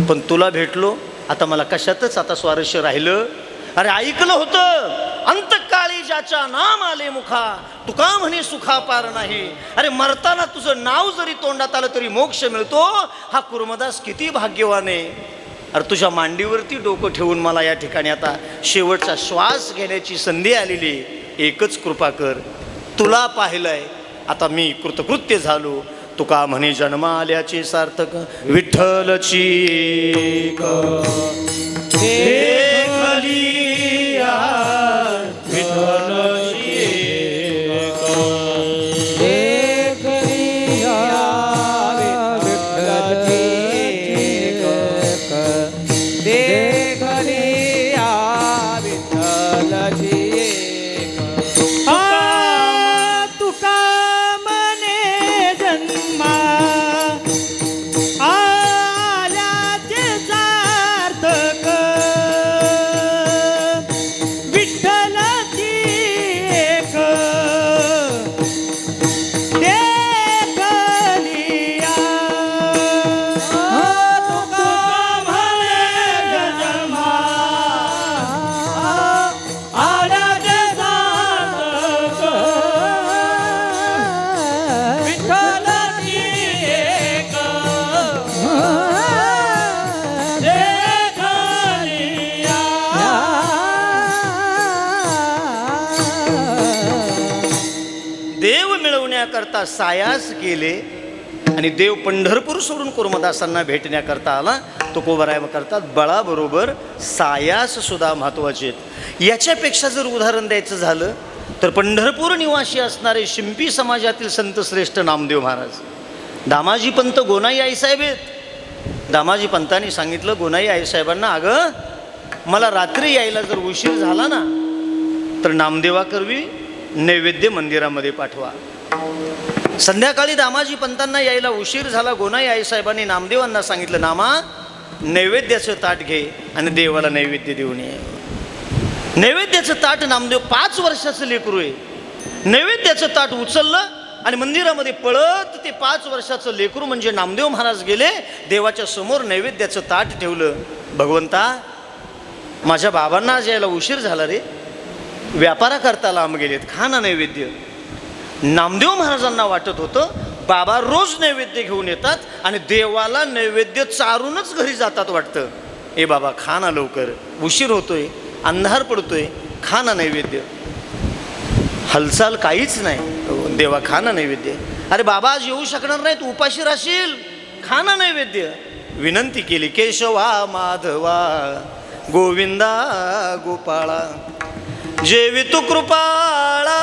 पण तुला भेटलो. आता मला कशातच आता स्वारस्य राहिलं. अरे ऐकलं होतं, अंतकाळी ज्याच्या नाम आले मुखा, तुका म्हणे सुखा पार नाही. अरे मरताना तुझं नाव जरी तोंडात आलं तरी मोक्ष मिळतो. हा कुर्मदास किती भाग्यवान आहे. अरे तुझ्या मांडीवरती डोकं ठेवून मला या ठिकाणी आता शेवटचा श्वास घेण्याची संधी आलेली. एकच कृपा कर, तुला पाहिलंय, आता मी कृतकृत्य झालो. तुका म्हणे जन्म आल्याचे सार्थक, विठ्ठलची देखलिया विठ्ठलची देखलिया विठ्ठलची देखलिया विठ्ठलची तुका मने जन्मा आल्याचे सार्थक, विठ्ठलची एक देखलिया. तुका म्हणे जन्मा आल्याचे सार्थक, विठ्ठलची एक देव मिळवण्याकरता सायास गेले आणि देव पंढरपूर सोडून कुर्मदासांना भेटण्याकरता आला. तुकोबराय करतात बळाबरोबर सायास सुद्धा महत्वाचे आहेत. याच्यापेक्षा जर उदाहरण द्यायचं झालं तर पंढरपूर निवासी असणारे शिंपी समाजातील संत श्रेष्ठ नामदेव महाराज, दामाजी पंत गोनाई आईसाहेब आहेत. दामाजी पंतांनी सांगितलं गोनाई आईसाहेबांना, अगं मला रात्री यायला जर उशीर झाला ना तर नामदेवाकरवी नैवेद्य मंदिरामध्ये पाठवा. संध्याकाळी दामाजी पंतांना यायला उशीर झाला. गोनाई आईसाहेबांनी नामदेवांना सांगितलं, नामा नैवेद्याचं ताट घे आणि देवाला नैवेद्य देऊन ये. नैवेद्याचं ताट, नामदेव 5 वर्षाचं लेकरू आहे, नैवेद्याचं ताट उचललं आणि मंदिरामध्ये पळत ते 5 वर्षाचं लेकरू म्हणजे नामदेव महाराज गेले. देवाच्या समोर नैवेद्याचं ताट ठेवलं. भगवंता, माझ्या बाबांना आज यायला उशीर झाला रे, व्यापाराकरता लांब गेलेत, खा ना नैवेद्य. नामदेव महाराजांना वाटत होतं बाबा रोज नैवेद्य घेऊन येतात आणि देवाला नैवेद्य चारूनच घरी जातात वाटतं. ए बाबा खा ना लवकर, उशीर होतोय, अंधार पडतोय, खा ना नैवेद्य. हालचाल काहीच नाही. देवा खा ना नैवेद्य. अरे बाबा आज येऊ शकणार नाही, तू उपाशी राहशील, खा ना नैवेद्य. विनंती केली, केशवा माधवा गोविंदा गोपाळा, जेवी तू कृपाळा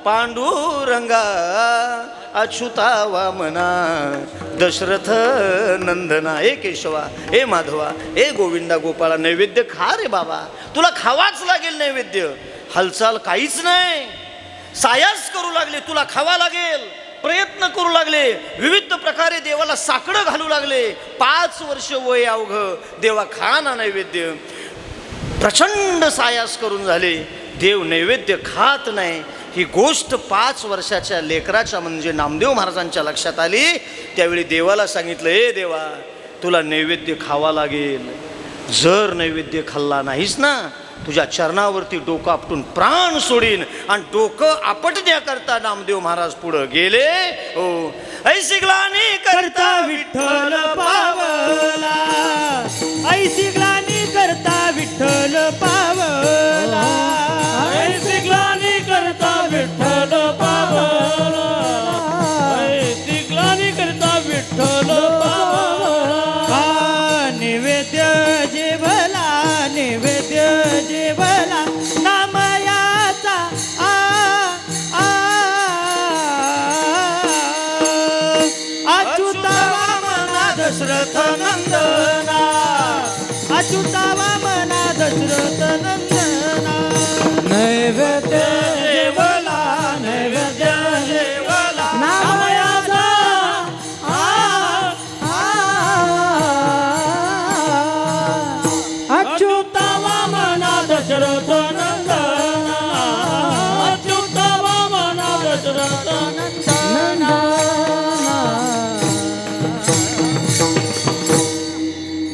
पांडुरंगा, अच्युता वामना दशरथ नंदना. ए केशवा, ए माधवा, ए गोविंदा गोपाळा, नैवेद्य खा रे बाबा, तुला खावाच लागेल नैवेद्य. हालचाल काहीच नाही. सायास करू लागले, तुला खावा लागेल, प्रयत्न करू लागले, विविध प्रकारे देवाला साकडं घालू लागले. 5 वर्ष वय अवघं, देवा खा ना नैवेद्य. प्रचंड सायास करून झाले, देव नैवेद्य खात नाही. ही गोष्ट 5 वर्षाच्या लेकराच्या म्हणजे नामदेव महाराजांच्या लक्षात आली. त्यावेळी देवाला सांगितलं, ए देवा, तुला नैवेद्य खावा लागेल. जर नैवेद्य खाल्ला नाहीस ना, तुझ्या चरणावरती डोकं आपटून प्राण सोडीन. आणि डोकं आपटण्याकरता नामदेव महाराज पुढं गेले. हो, ऐसी ग्लानी करता विठ्ठल पावला, ऐसी ग्लानी करता विठ्ठल पावला, ऐसी ग्लानी करता विठ्ठल पावला, ऐसी ग्लानी करता विठ्ठल पावला. नैवेद्य जेवला, नैवेद्य जेवला, नामयाचा अच्युता वामना दशरथ नंदना, अच्युता वामना दशरथ नंदना. नैवेद्य जेवला, नैवेद्य जेवला, नामयाचा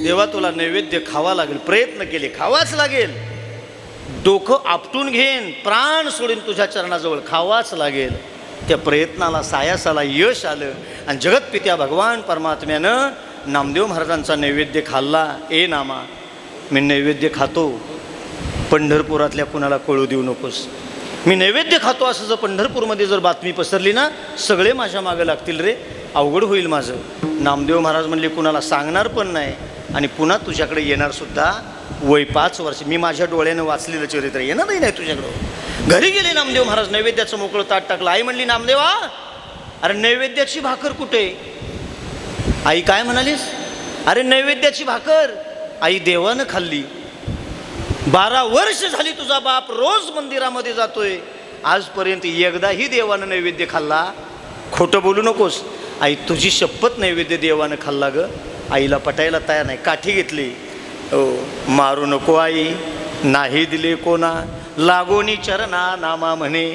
देवा तुला नैवेद्य खावा लागेल, प्रयत्न केले, खावाच लागेल, डोकं आपटून घेईन, प्राण सोडून तुझ्या चरणाजवळ खावाच लागेल. त्या प्रयत्नाला सायासाला यश आलं आणि जगतपित्या भगवान परमात्म्यानं नामदेव महाराजांचा नैवेद्य खाल्ला. ए नामा, मी नैवेद्य खातो, पंढरपुरातल्या कुणाला कळू देऊ नकोस. मी नैवेद्य खातो असं जर पंढरपूरमध्ये जर बातमी पसरली ना, सगळे माझ्या मागं लागतील रे, अवघड होईल माझं. नामदेव महाराज म्हणले कुणाला सांगणार पण नाही आणि पुन्हा तुझ्याकडे येणार सुद्धा वय 5 वर्ष. मी माझ्या डोळ्यानं वाचलेलं चरित्र येणारही नाही तुझ्याकडं. घरी गेले नामदेव महाराज, नैवेद्याचं मोकळं ताट टाकलं. आई म्हणली नामदेवा, अरे नैवेद्याची भाकर कुठे? आई काय म्हणालीस? अरे नैवेद्याची भाकर आई देवानं खाल्ली. 12 वर्ष झाली तुझा बाप रोज मंदिरामध्ये जातोय, आजपर्यंत एकदाही देवानं नैवेद्य खाल्ला? खोटं बोलू नकोस. आई तुझी शपथ नैवेद्य देवानं खाल्ला ग. आईला पटायला तयार नाही, काठी घेतली. ओ मारू नको आई, नाही दिले कोणा, लागोनी चरणा नामा म्हणे.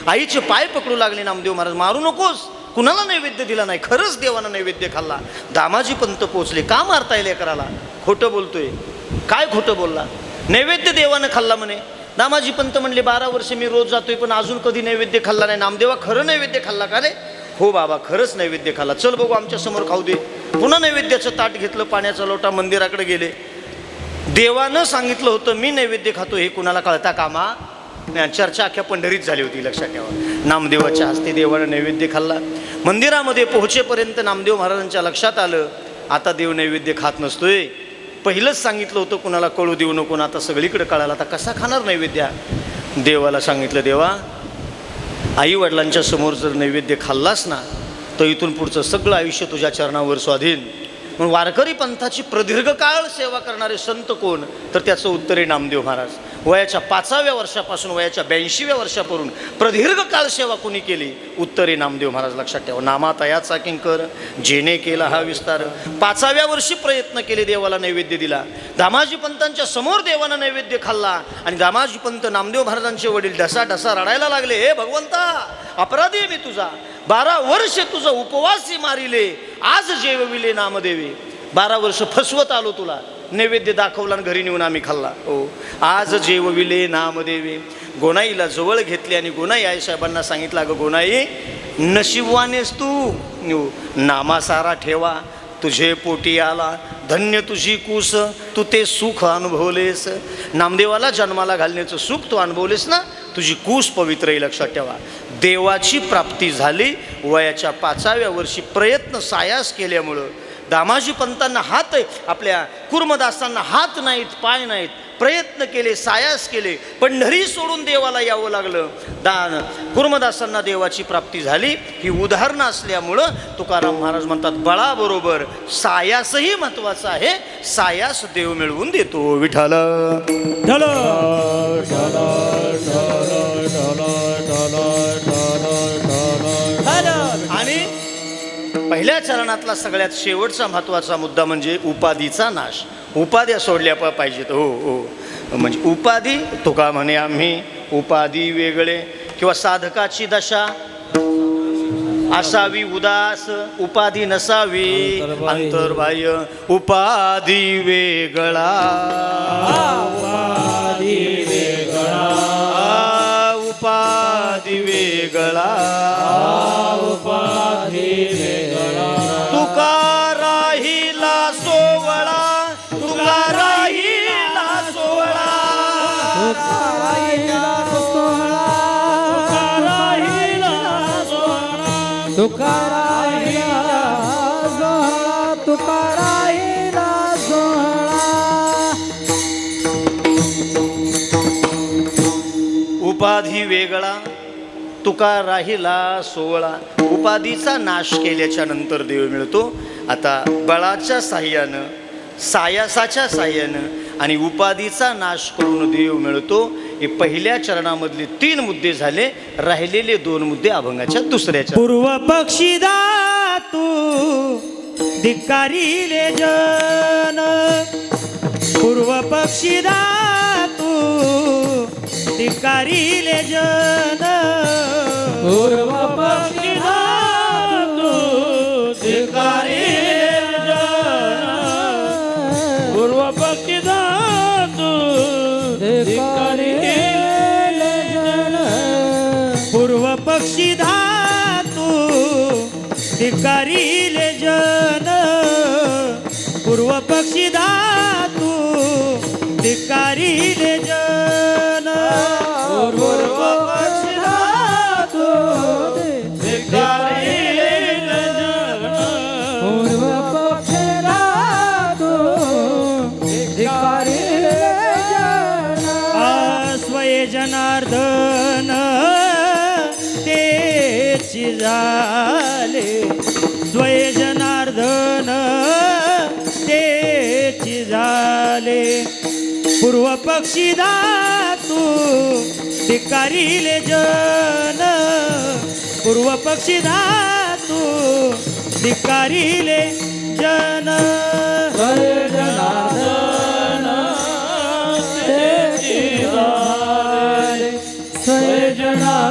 आईचे पाय पकडू लागले नामदेव महाराज, मारू नकोस, कुणाला नैवेद्य दिला नाही, खरंच देवानं नैवेद्य खाल्ला. दामाजी पंत पोचले, का मारता येईल कराला? खोटं बोलतोय. काय खोटं बोलला? नैवेद्य देवानं खाल्ला म्हणे. दामाजी पंत म्हणले 12 वर्ष मी रोज जातोय पण अजून कधी नैवेद्य खाल्ला नाही. नामदेवा खरं नैवेद्य खाल्ला का रे? हो बाबा खरंच नैवेद्य खाल्ला. चल बघू आमच्या समोर खाऊ दे. पुन्हा नैवेद्याचं ताट घेतलं, पाण्याचा लोटा, मंदिराकडे गेले. देवानं सांगितलं होतं मी नैवेद्य खातो, हे कुणाला कळता कामा? चर्चा अख्ख्या पंढरीत झाली होती, लक्षात ठेवा. नामदेवाच्या हस्ते देवानं नैवेद्य खाल्ला. मंदिरामध्ये पोहोचेपर्यंत नामदेव महाराजांच्या लक्षात आलं आता देव नैवेद्य खात नसतोय. पहिलंच सांगितलं होतं कुणाला कळू देऊ नको, आता सगळीकडे कळालं, आता कसा खाणार नैवेद्य? देवाला सांगितलं, देवा आई वडिलांच्या समोर जर नैवेद्य खाल्लास ना तर इथून पुढचं सगळं आयुष्य तुझ्या चरणावर स्वाधीन. म्हणून वारकरी पंथाची प्रदीर्घ काळ सेवा करणारे संत कोण? तर त्याचं उत्तर आहे नामदेव महाराज. वयाच्या 5व्या वर्षापासून वयाच्या 82व्या वर्षापर्यंत प्रदीर्घ काळ सेवा कोणी केली? उत्तर आहे नामदेव महाराज. लक्षात ठेवा. नामातयाचा किंकर जेने केला हा विस्तार. 5व्या वर्षी प्रयत्न केले, देवाला नैवेद्य दिला. दामाजी पंतांच्या समोर देवानं नैवेद्य खाल्ला आणि दामाजी पंत नामदेव महाराजांचे वडील ढसा ढसा रडायला लागले. हे भगवंता, अपराधी मी तुझा, 12 वर्ष तुझं उपवासी मारिले, आज जेवविले नामदेवी. 12 वर्ष फसवत आलो तुला, नैवेद्य दाखवला आणि घरी नेऊन आम्ही खाल्ला. हो, आज जेवविले नामदेवी. गोनाईला जवळ घेतले आणि गोनाई आईसाहेबांना सांगितलं, अगं गोनाई, नशिबवानेस तू, नामासारा ठेवा तुझे पोटी आला, धन्य तुझी कूस, तू ते सुख अनुभवलेस. नामदेवाला जन्माला घालण्याचं सुख तू अनुभवलेस ना, तुझी कूस पवित्र आहे. लक्षात ठेवा. देवाची प्राप्ती झाली वयाच्या 5व्या वर्षी. प्रयत्न सायास केल्यामुळं दामाजी पंतांना हात, आपल्या कुर्मदासांना हात नाहीत, पाय नाहीत, प्रयत्न केले, सायास केले, पंढरी सोडून देवाला यावं लागलं. कुर्मदासांना देवाची प्राप्ती झाली. ही उदाहरणं असल्यामुळं तुकाराम महाराज म्हणतात, बळाबरोबर सायासही महत्वाचा आहे. सायास देव मिळवून देतो. विठ्ठल आणि पहिल्या चरणातला सगळ्यात शेवटचा महत्त्वाचा मुद्दा म्हणजे उपाधीचा नाश. उपाध्या सोडल्या पाहिजेत. हो हो, म्हणजे उपाधी, तुका म्हणे आम्ही उपाधी वेगळे, किंवा साधकाची दशा असावी उदास, उपाधी नसावी अंतर्बाह्य. उपाधी वेगळा, उपाधी वेगळा, उपाधी वेगळा, उपाधी वेगळा. तुका राहिला सोवळा, तुका राहिला सोवळा, तुका राहिला सोवळा, तुका राहिला सोहळा, तुका राहिला सोहळा. उपाधी वेगळा, तुका राहिला सोवळा. उपाधीचा नाश केल्याच्या नंतर देव मिळतो. आता बळाच्या साह्यानं, सायासाच्या साह्यानं आणि उपाधीचा नाश करून देव मिळतो. हे पहिल्या चरणामधले 3 मुद्दे झाले. राहिलेले 2 मुद्दे अभंगाच्या दुसऱ्या चरणात. पूर्व पक्षी तू धिक्कारिले जन, पूर्व पक्षी तू धिक्कारिले जन, पूर्व पक्षी तू धिक्कारिले जन, पूर्व पक्षी धातू धिक्कारी पूर्व पक्षी धातू धिकारीले जन पूर्व पक्षी धातू धिकारीले जन पूर्व पक्षी धातू धिक्कारीले पूर्व पक्षी धातू धिकारीले जन स्वये जनार्दन तेची झाले स्वये जनार्दन तेची झाले पूर्व पक्षी धातू धिकारीले जन पूर्व पक्षी धातू धिकारीले जन स्वये जनार्दन तेची झाले स्वये जनार्दन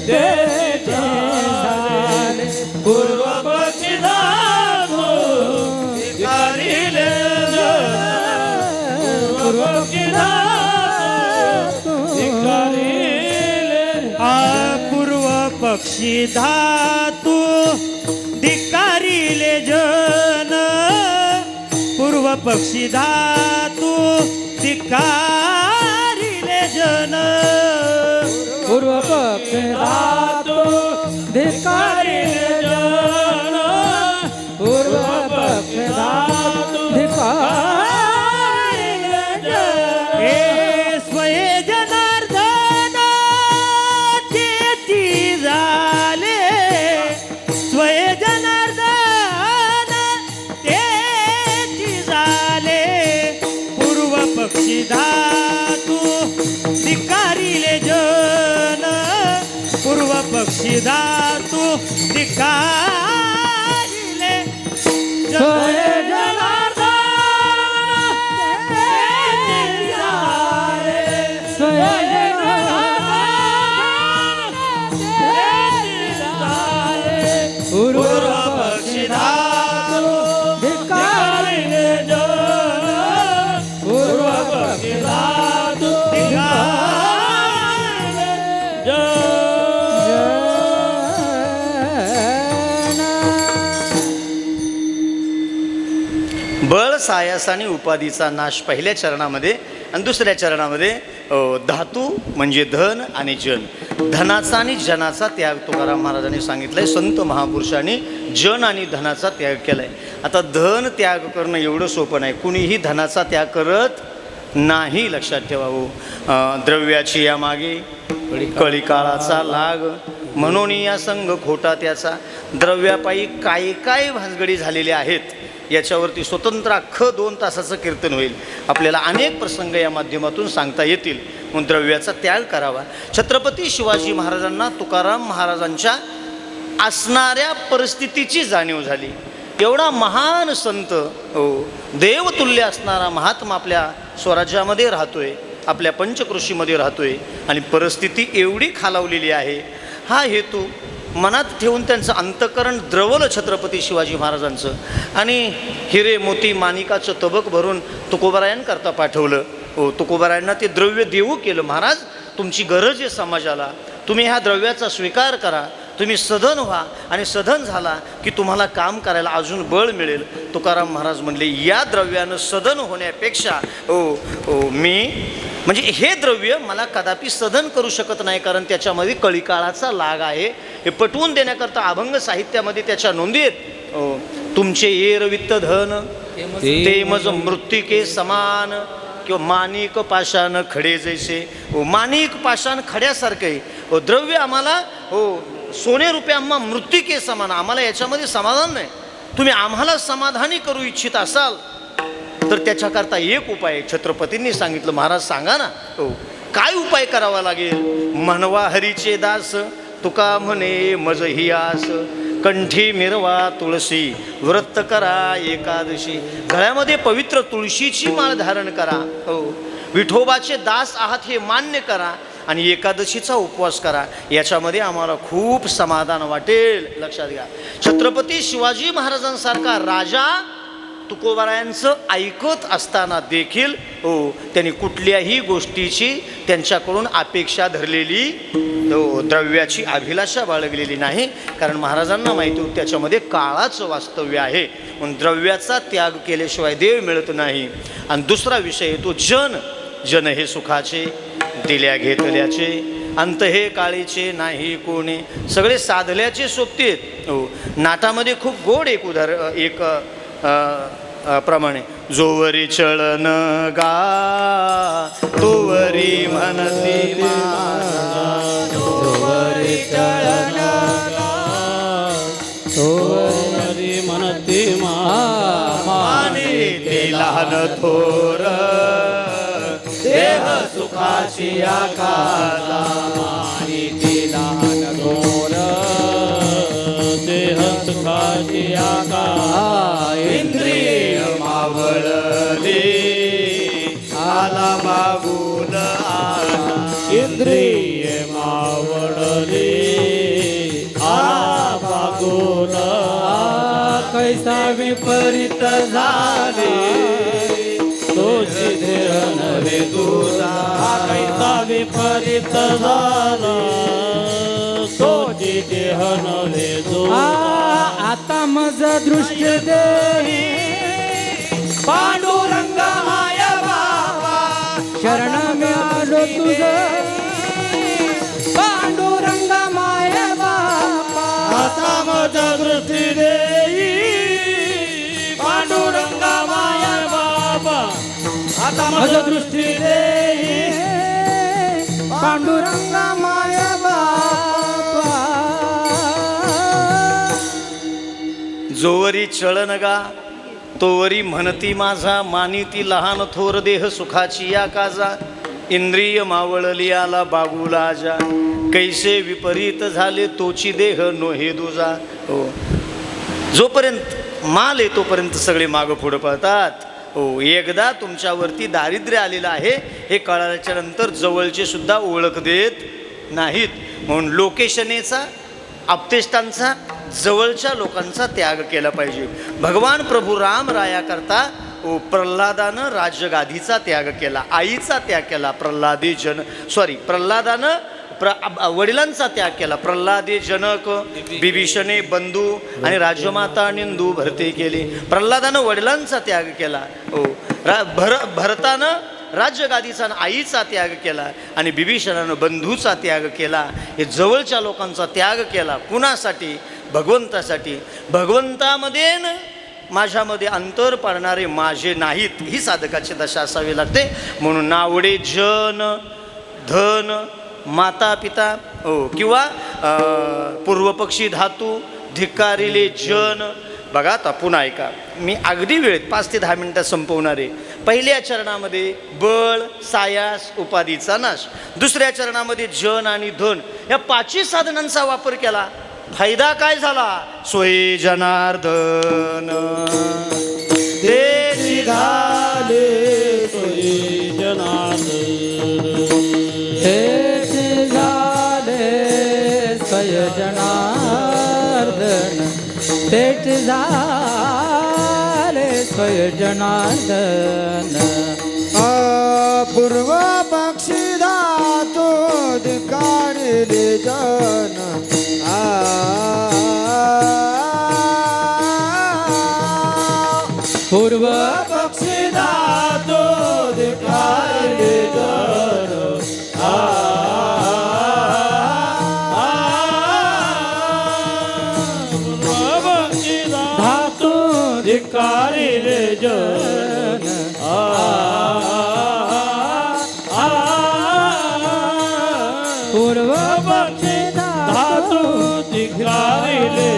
तेची झाले पूर्व पक्षी धातू धिक्कारीले पूर्व पक्षी धातू धिक्कारीले पूर्व पक्षी धातू धिकारीले जन पूर्व पक्षी धातू धिकारीले जन पूर्व पक्षी धातू धिकारीले जन पूर्व पक्षी धातू धिकारीले जन हे स्वये जनार्दन तेची झाले स्वये जनार्दन तेची झाले पूर्व पक्षी धातू धिकारीले जन पूर्व पक्षी धातू धिकारीले स्वये जनार्दन तेची झाले स्वये जनार्दन तेची झाले पूर्व पक्षी धातू धिकारीले जन पूर्व पक्षी धातू धिकारीले बळ सायास आणि उपाधीचा नाश पहिल्या चरणामध्ये आणि दुसऱ्या चरणामध्ये धातू म्हणजे धन आणि जन धनाचा आणि जनाचा त्याग तुकाराम महाराजांनी सांगितलंय. संत महापुरुषांनी जन आणि धनाचा त्याग केलाय. आता धन त्याग करणं एवढं सोपं नाही. कुणीही धनाचा त्याग करत नाही, लक्षात ठेवावं. द्रव्याची या मागे कळीकाळाचा लाग म्हणून या संघ खोटा त्याचा. द्रव्यापायी काय काय भानगडी झालेल्या आहेत याच्यावरती स्वतंत्र अख्खं 2 तासाचं कीर्तन होईल. आपल्याला अनेक प्रसंग या माध्यमातून सांगता येतील. म्हणून द्रव्याचा त्याग करावा. छत्रपती शिवाजी महाराजांना तुकाराम महाराजांच्या असणाऱ्या परिस्थितीची जाणीव झाली. एवढा महान संत, देवतुल्य असणारा महात्मा आपल्या स्वराज्यामध्ये राहतोय, आपल्या पंचकृषीमध्ये राहतोय आणि परिस्थिती एवढी खालावलेली आहे. हा हेतू मनात ठेवून त्यांचं अंतःकरण द्रवलं छत्रपती शिवाजी महाराजांचं आणि हिरे मोती माणिकाचं तबक भरून तुकोबारायांकरता पाठवलं. तुकोबारायांना ते द्रव्य देऊ केलं. महाराज, तुमची गरज आहे समाजाला, तुम्ही ह्या द्रव्याचा स्वीकार करा, तुम्ही सधन व्हा आणि सधन झाला की तुम्हाला काम करायला अजून बळ मिळेल. तुकाराम महाराज म्हणले, या द्रव्यानं सधन होण्यापेक्षा मी म्हणजे हे द्रव्य मला कदापि सधन करू शकत नाही, कारण त्याच्यामध्ये कळीकाळाचा लाग आहे. हे पटवून देण्याकरता अभंग साहित्यामध्ये त्याच्या नोंदी आहेत. तुमचे एरवित्त धन ते मज मृत्तिके समान किंवा माणिक पाषाण खडे जैसे. माणिक पाषाण खड्यासारखं आहे. द्रव्य आम्हाला सोने रुपये आम्हा मृत्तिके समान, आम्हाला याच्यामध्ये समाधान नाही. तुम्ही आम्हाला समाधानी करू इच्छित असाल तर त्याच्याकरता एक उपाय छत्रपतींनी सांगितलं. महाराज सांगा ना, काय उपाय करावा लागेल? म्हणवा हरीचे दास तुका म्हणे मज ही आस, कंठी मिरवा तुळशी व्रत करा एकादशी. गळ्यामध्ये पवित्र तुळशीची माळ धारण करा. विठोबाचे दास आहात हे मान्य करा आणि एकादशीचा उपवास करा. याच्यामध्ये आम्हाला खूप समाधान वाटेल. लक्षात घ्या, छत्रपती शिवाजी महाराजांसारखा राजा तुकोबारायांचं ऐकत असताना देखील त्यांनी कुठल्याही गोष्टीची त्यांच्याकडून अपेक्षा धरलेली द्रव्याची अभिलाषा बाळगलेली नाही. कारण महाराजांना माहिती होतं त्याच्यामध्ये काळाचं वास्तव्य आहे, म्हणून द्रव्याचा त्याग केल्याशिवाय देव मिळत नाही. आणि दुसरा विषय तो जन हे सुखाचे दिल्या घेतल्याचे, अंत हे काळीचे नाही कोणी, सगळे साधल्याचे सोबतीत. नाटामध्ये खूप गोड एक एक प्रमाणे, जोवरी चळन गा तोवरी म्हणती जोवरी चळन तोवरी म्हणती माने ते लहान थोर देह सुखाची आकाला, मानी ती लहान थोर देह सुखाची आका, इंद्रिय मावळले आला मागून आला, इंद्रिय मावळले आला मागून, कैसा विपरीत झाले तोची देह नव्हे तुझा, कैसा विपरीत झाला तोची देह नव्हे तुझा. आता मज दृष्टी दे पांडुरंग माया बाबा, शरण मी आलो तुझ, पांडुरंग माया बाबा. आता माझ्या दृष्टी देई पांडुरंग माया बाबा, आता माझ्या दृष्टी देई पांडुरंग माया बाबा. जोवरी चळन गा तोवरी म्हणती माझा, मानिती लहान थोर देह सुखाची या काजा, इंद्रिय मावळली आला बागुला जा, कैसे विपरीत झाले तोची देह नोहे दुजा. जोपर्यंत माल आहे तोपर्यंत सगळे मागं पुढं पळतात. एकदा तुमच्यावरती दारिद्र्य आलेलं आहे हे कळाल्याच्या नंतर जवळचे सुद्धा ओळख देत नाहीत. म्हणून लोकेशनेचा, आप्तेष्टांचा, जवळच्या लोकांचा त्याग केला पाहिजे. भगवान प्रभू राम रायाकरता प्रल्हादानं राजगादीचा त्याग केला, आईचा त्याग केला. प्रल्हादानं वडिलांचा त्याग केला. प्रल्हादे जनक, बिभीषणे बंधू आणि राजमाता निंदू भरते केले. प्रल्हादानं वडिलांचा त्याग केला. भरतानं राज्यगादीचा आईचा त्याग केला आणि बिभीषणानं बंधूचा त्याग केला. हे जवळच्या लोकांचा त्याग केला. कुणासाठी? भगवंतासाठी. भगवंतामध्ये माझ्यामध्ये अंतर पाडणारे माझे नाहीत, ही साधकाची दशा असावी लागते. म्हणून नावडे जन, धन, माता पिता किंवा पूर्वपक्षी धातू, धिक्कारिले जन. बघा आता पुन्हा ऐका, मी अगदी वेळेत 5 ते 10 मिनिटात संपवणार आहे. पहिल्या चरणामध्ये बळ, सायास, उपाधीचा नाश. दुसऱ्या चरणामध्ये जन आणि धन या 5 साधनांचा वापर केला. फायदा काय झाला? सोयी जनार्दन देशी झाले सोयी जनार्दन, तेचे झाले स्वय जनार्दन, तेचे झाले स्वय जनार्दन. पूर्व पक्षी धातू धिक्कारिले जन, पूर्व पक्षी धातू धिक्कारिले जन, पक्षी धातू धिक्कारिले जन, पूर्व पक्षी धातू धिक्कारिले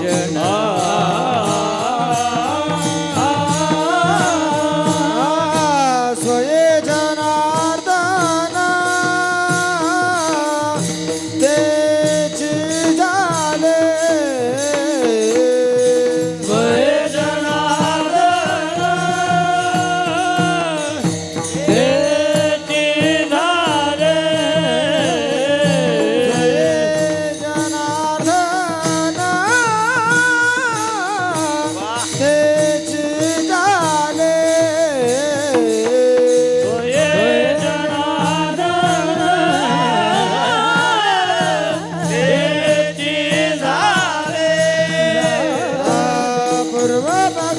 जन, स्वये जनार्दन तेची झाले स्वय जनार्दन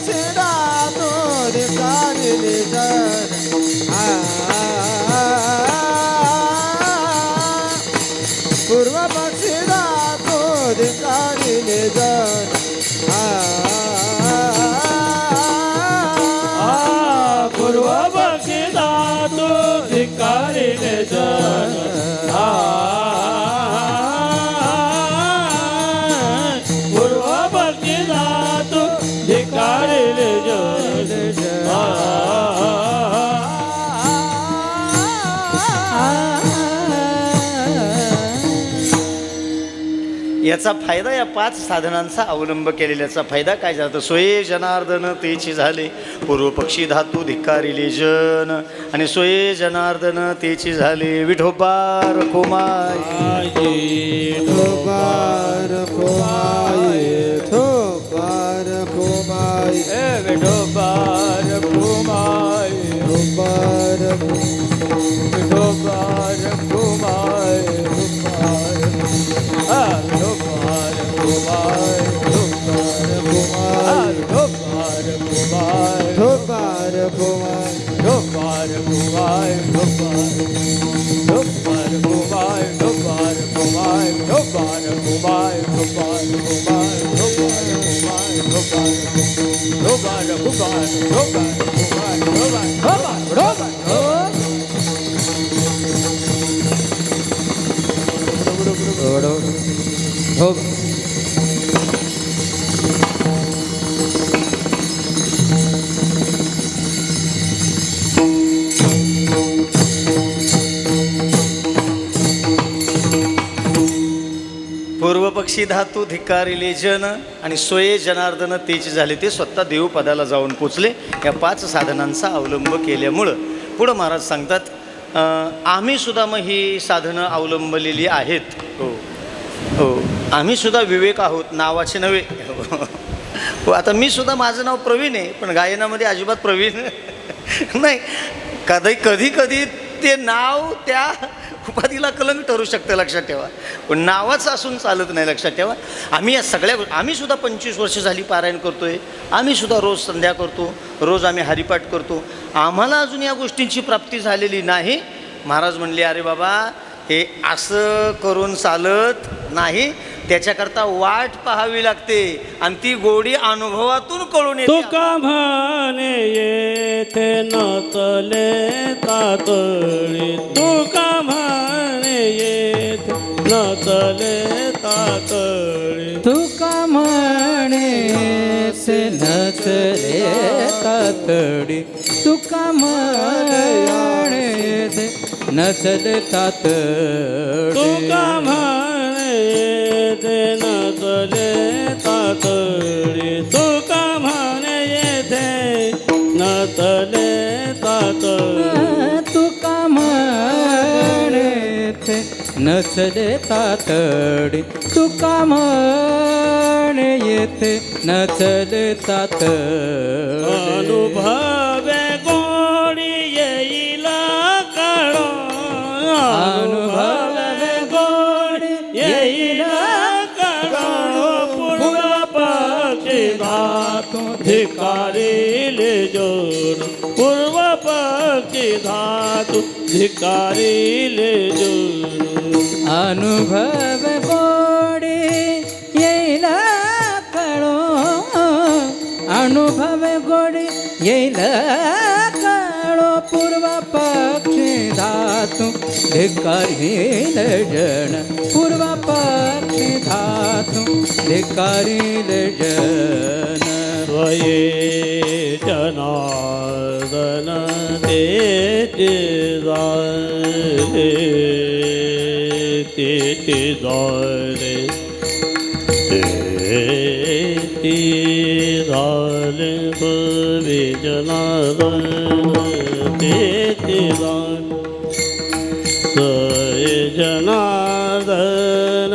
धातू धिकारिले जन पूर्व पक्षी धातू धिकारिले जन पूर्व पक्षी धातू धिकारिले जन पूर्व पक्षी धातू धिकारिले याचा फायदा या 5 साधनांचा अवलंब केलेल्याचा फायदा काय झाला तर सोये जनार्दन तेची झाले पूर्वपक्षी धातू धिक्कारिले जन आणि सोये जनार्दन तेची झाले विठोबार कोमाय ठोकार कोमाये ठोकार कोमाये विठोबार कुमाय ठोकार विठोबार कुमाय विठोबार कुमाय ठोकार कोमाय विठोबार कुमाय ठोकार कोमाय विठोबार कुमाय विठोबार कुमाय विठोबार कुमाय विठोबार कुमाय विठोबार कुमाय विठोबार कुमाय विठोबार कुमाय विठोबार कुमाय पूर्वपक्षी धातू धिक्कारिले जन आणि सोये जनार्दन तेची झाले ते स्वतः देवपदाला जाऊन पोचले या 5 साधनांचा अवलंब केल्यामुळं पुढं महाराज सांगतात आम्ही सुद्धा मग ही साधनं अवलंबलेली आहेत हो हो आम्ही सुद्धा विवेक आहोत नावाचे नव्हे हो आता मी सुद्धा माझं नाव प्रवीण आहे पण गायनामध्ये अजिबात प्रवीण नाही कधी कधी ते नाव त्या उपाधीला कलंक ठरू शकतं लक्षात ठेवा पण नावाचं असून चालत नाही लक्षात ठेवा आम्ही या सगळ्या आम्ही सुद्धा 25 वर्ष झाली पारायण करतोय आम्ही सुद्धा रोज संध्या करतो रोज आम्ही हरिपाठ करतो आम्हाला अजून या गोष्टींची प्राप्ती झालेली नाही महाराज म्हणले अरे बाबा हे असं करून चालत नाही त्याच्याकरता वाट पाहावी लागते आणि ती गोडी अनुभवातून कळून येते तुका म्हणे येथे नतले तातळी तुका म्हणे येथे नतले तातळी तुका म्हणे से नचले तातडी तुका म्हणे से नचले तातडी तुका म्हणे येथे नतले तातळी तुका म्हणे येथे नतले तातळी तुका म्हणे ते नचले तातडी तुका म्हणे येथे नचले तातडी अनुभवे गोडी येईल कळो अनुभवे गोडी येईल कळो पूर्व पक्षी धातू धिकारिले जोड पूर्व पक्षी धातू धिकारिले जोड अनुभव गोडी येईल कळो अनुभव गोडी येईल कळो पूर्व पक्षी धातू धिकारील जन पूर्व पक्षी धातू धिकारील जन स्वये जनार्दन तेचे जाले तेचे जाले तेचे जाले स्वये जनार्दन तेचे जाले स्वये जनार्दन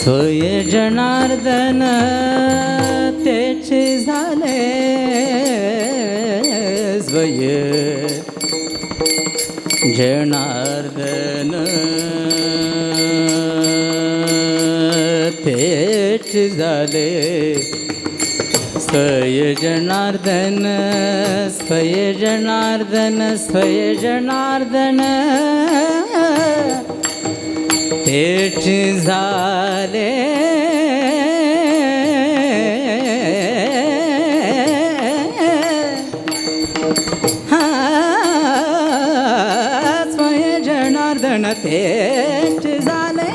स्वय जनार्दन तेचे झाले स्वय जनार्दन तेच झाले स्वय जनार्दन स्वय जनार्दन स्वय जनार्दन तेच झाले स्वय जनार्दन तेच झाले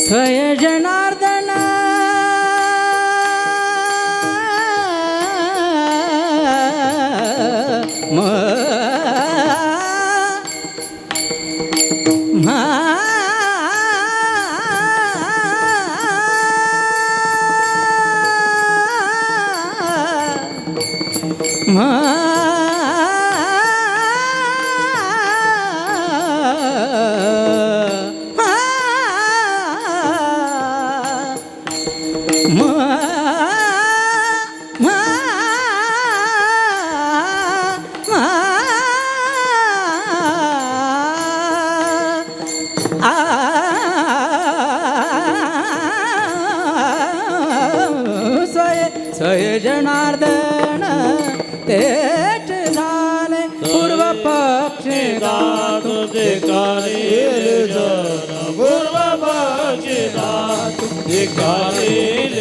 स्वय जनार्दन स्वय जनार्दन तेच झाले पूर्व पक्षी धातु धिकारील जन पूर्व पक्षी धातु धिकारील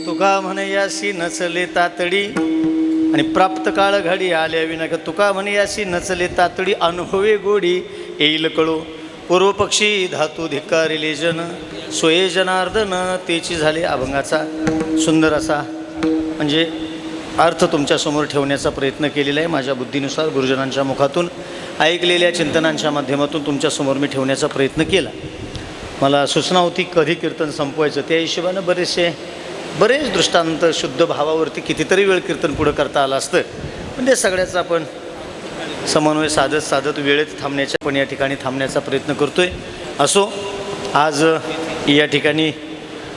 तुका म्हणे यासी नचले तातडी आणि प्राप्त काळ घडी आल्या विना तुका म्हणे यासी नचले तातडी अनुभवे गोडी येईल कळो पूर्वपक्षी धातू धिक्कारिले जन स्वये जनार्दन तेची झाले. अभंगाचा सुंदर असा म्हणजे अर्थ तुमच्यासमोर ठेवण्याचा प्रयत्न केलेला आहे. माझ्या बुद्धीनुसार गुरुजनांच्या मुखातून ऐकलेल्या चिंतनांच्या माध्यमातून तुमच्यासमोर मी ठेवण्याचा प्रयत्न केला. मला सूचना होती कधी कीर्तन संपवायचं, त्या हिशोबानं बरेच दृष्टांत शुद्ध भावावरती कितीतरी वेळ कीर्तन पुढं करता आलं असतं, पण ते सगळ्याचा आपण समन्वय साधत वेळेत थांबण्याच्या पण या ठिकाणी थांबण्याचा प्रयत्न करतो आहे. असो, आज या ठिकाणी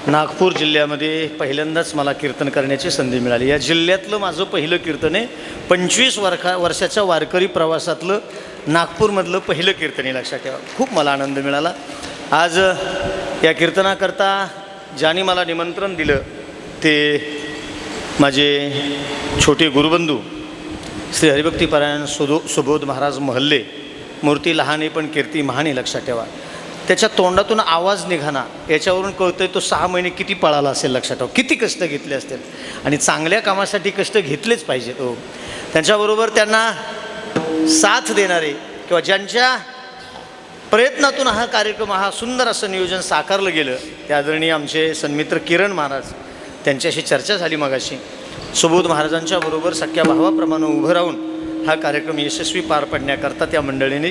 नागपूर जिल्ह्यामध्ये पहिल्यांदाच मला कीर्तन करण्याची संधी मिळाली. या जिल्ह्यातलं माझं पहिलं कीर्तन आहे. 25 वर्षाच्या वारकरी प्रवासातलं नागपूरमधलं पहिलं कीर्तन आहे, लक्षात ठेवा. खूप मला आनंद मिळाला. आज या कीर्तनाकरता ज्यांनी मला निमंत्रण दिलं ते माझे छोटे गुरुबंधू श्री हरिभक्तीपरायण सुबोध महाराज महल्ले. मूर्ती लहान आहे पण कीर्ती महान आहे, लक्षात ठेवा. त्याच्या तोंडातून आवाज निघाना याच्यावरून कळतंय तो 6 महिने किती पळाला असेल, लक्षात ठेवा. किती कष्ट घेतले असतील आणि चांगल्या कामासाठी कष्ट घेतलेच पाहिजेत. हो, त्यांच्याबरोबर त्यांना साथ देणारे किंवा ज्यांच्या प्रयत्नातून हा कार्यक्रम हा सुंदर असं नियोजन साकारलं गेलं ते आदरणीय आमचे सन्मित्र किरण महाराज. त्यांच्याशी चर्चा झाली मगाशी. सुबोध महाराजांच्या बरोबर सख्या भावाप्रमाणे उभं राहून हा कार्यक्रम यशस्वी पार पाडण्याकरता त्या मंडळीने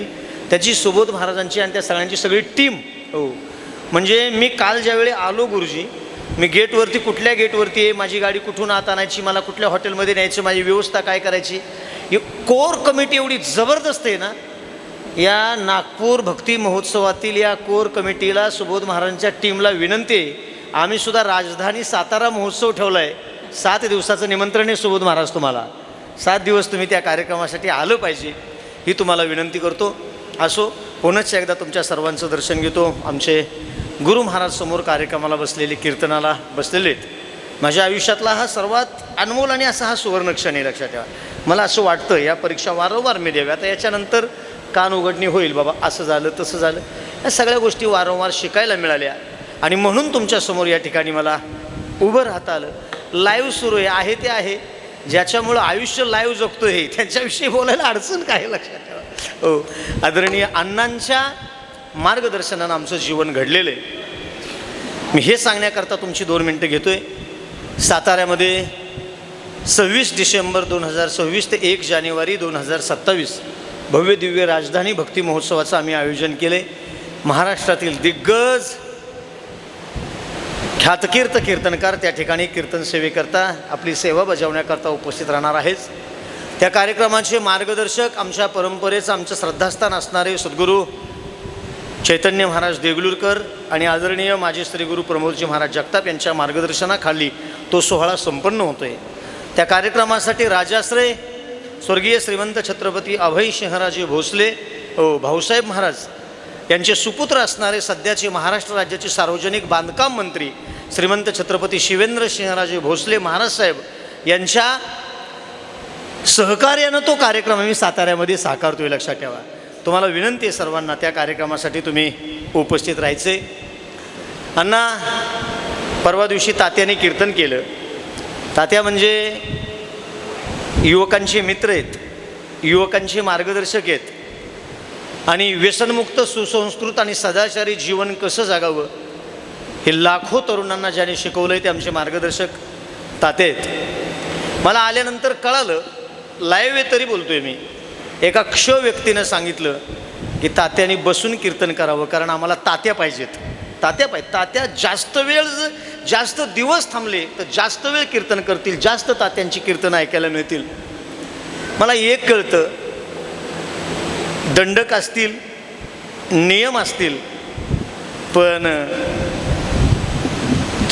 त्याची सुबोध महाराजांची आणि त्या सगळ्यांची सगळी टीम. हो, म्हणजे मी काल ज्यावेळी आलो गुरुजी, मी गेटवरती कुठल्या गेटवरती आहे, माझी गाडी कुठून आत आणायची, मला कुठल्या हॉटेलमध्ये न्यायचं, माझी व्यवस्था काय करायची, ही कोर कमिटी एवढी जबरदस्त आहे ना. या नागपूर भक्ती महोत्सवातील या कोर कमिटीला सुबोध महाराजांच्या टीमला विनंती आहे, आम्ही सुद्धा राजधानी सातारा महोत्सव ठेवला आहे. 7 दिवसाचं निमंत्रण आहे सुबोध महाराज तुम्हाला. 7 दिवस तुम्ही त्या कार्यक्रमासाठी आलं पाहिजे ही तुम्हाला विनंती करतो. असो, पुनश्च एकदा तुमच्या सर्वांचं दर्शन घेतो. आमचे गुरु महाराज समोर कार्यक्रमाला बसलेले, कीर्तनाला बसलेले आहेत. माझ्या आयुष्यातला हा सर्वात अनमोल आणि असा हा सुवर्णक्षण आहे, लक्षात ठेवा. मला असं वाटतं या परीक्षा वारंवार मी द्याव्या. आता याच्यानंतर कान उघडणी होईल, बाबा असं झालं तसं झालं, या सगळ्या गोष्टी वारंवार शिकायला मिळाल्या आणि म्हणून तुमच्यासमोर या ठिकाणी मला उभं राहता आलं. लाईव्ह सुरू आहे ते आहे, ज्याच्यामुळं आयुष्य लाईव्ह जगतो आहे त्यांच्याविषयी बोलायला अडचण काय, लक्षात ठेवा. हो, आदरणीय अण्णांच्या मार्गदर्शनानं आमचं जीवन घडलेलं आहे. मी हे सांगण्याकरता तुमची 2 मिनटं घेतो आहे. साताऱ्यामध्ये 26 डिसेंबर 2026 ते 1 जानेवारी 2027 भव्य दिव्य राजधानी भक्ती महोत्सवाचं आम्ही आयोजन केले. महाराष्ट्रातील दिग्गज ख्यातकीर्त कीर्तनकार त्या ठिकाणी कीर्तन सेवेकरता आपली सेवा बजावण्याकरता उपस्थित राहणार आहेच. त्या कार्यक्रमाचे मार्गदर्शक आमच्या परंपरेचं आमचं श्रद्धास्थान असणारे सद्गुरू चैतन्य महाराज देगलूरकर आणि आदरणीय माजी श्री गुरु प्रमोदजी महाराज जगताप यांच्या मार्गदर्शनाखाली तो सोहळा संपन्न होतो आहे. त्या कार्यक्रमासाठी राजाश्रय स्वर्गीय श्रीमंत छत्रपती अभय सिंहराजे भोसले भाऊसाहेब महाराज यांचे सुपुत्र असणारे सध्याचे महाराष्ट्र राज्याचे सार्वजनिक बांधकाम मंत्री श्रीमंत छत्रपती शिवेंद्र सिंहराजे भोसले महाराज साहेब यांच्या सहकार्यानं तो कार्यक्रम आम्ही साताऱ्यामध्ये साकारतोय. लक्षात ठेवा. तुम्हाला विनंती आहे सर्वांना त्या कार्यक्रमासाठी तुम्ही उपस्थित राहायचे. अण्णा परवा दिवशी तात्याने कीर्तन केलं. तात्या म्हणजे युवकांचे मित्र आहेत, युवकांचे मार्गदर्शक आहेत आणि व्यसनमुक्त सुसंस्कृत आणि सदाचारी जीवन कसं जगावं हे लाखो तरुणांना ज्याने शिकवलं आहे ते आमचे मार्गदर्शक तात्या आहेत. मला आल्यानंतर कळालं, लाईव्ह आहे तरी बोलतोय मी, एका क्ष व्यक्तीनं सांगितलं की तात्याने बसून कीर्तन करावं कारण आम्हाला तात्या पाहिजेत. तात्या जास्त वेळ जास्त दिवस थांबले तर जास्त वेळ कीर्तन करतील, जास्त तात्यांची कीर्तन ऐकायला मिळतील. मला एक कळतं, दंडक असतील, नियम असतील, पण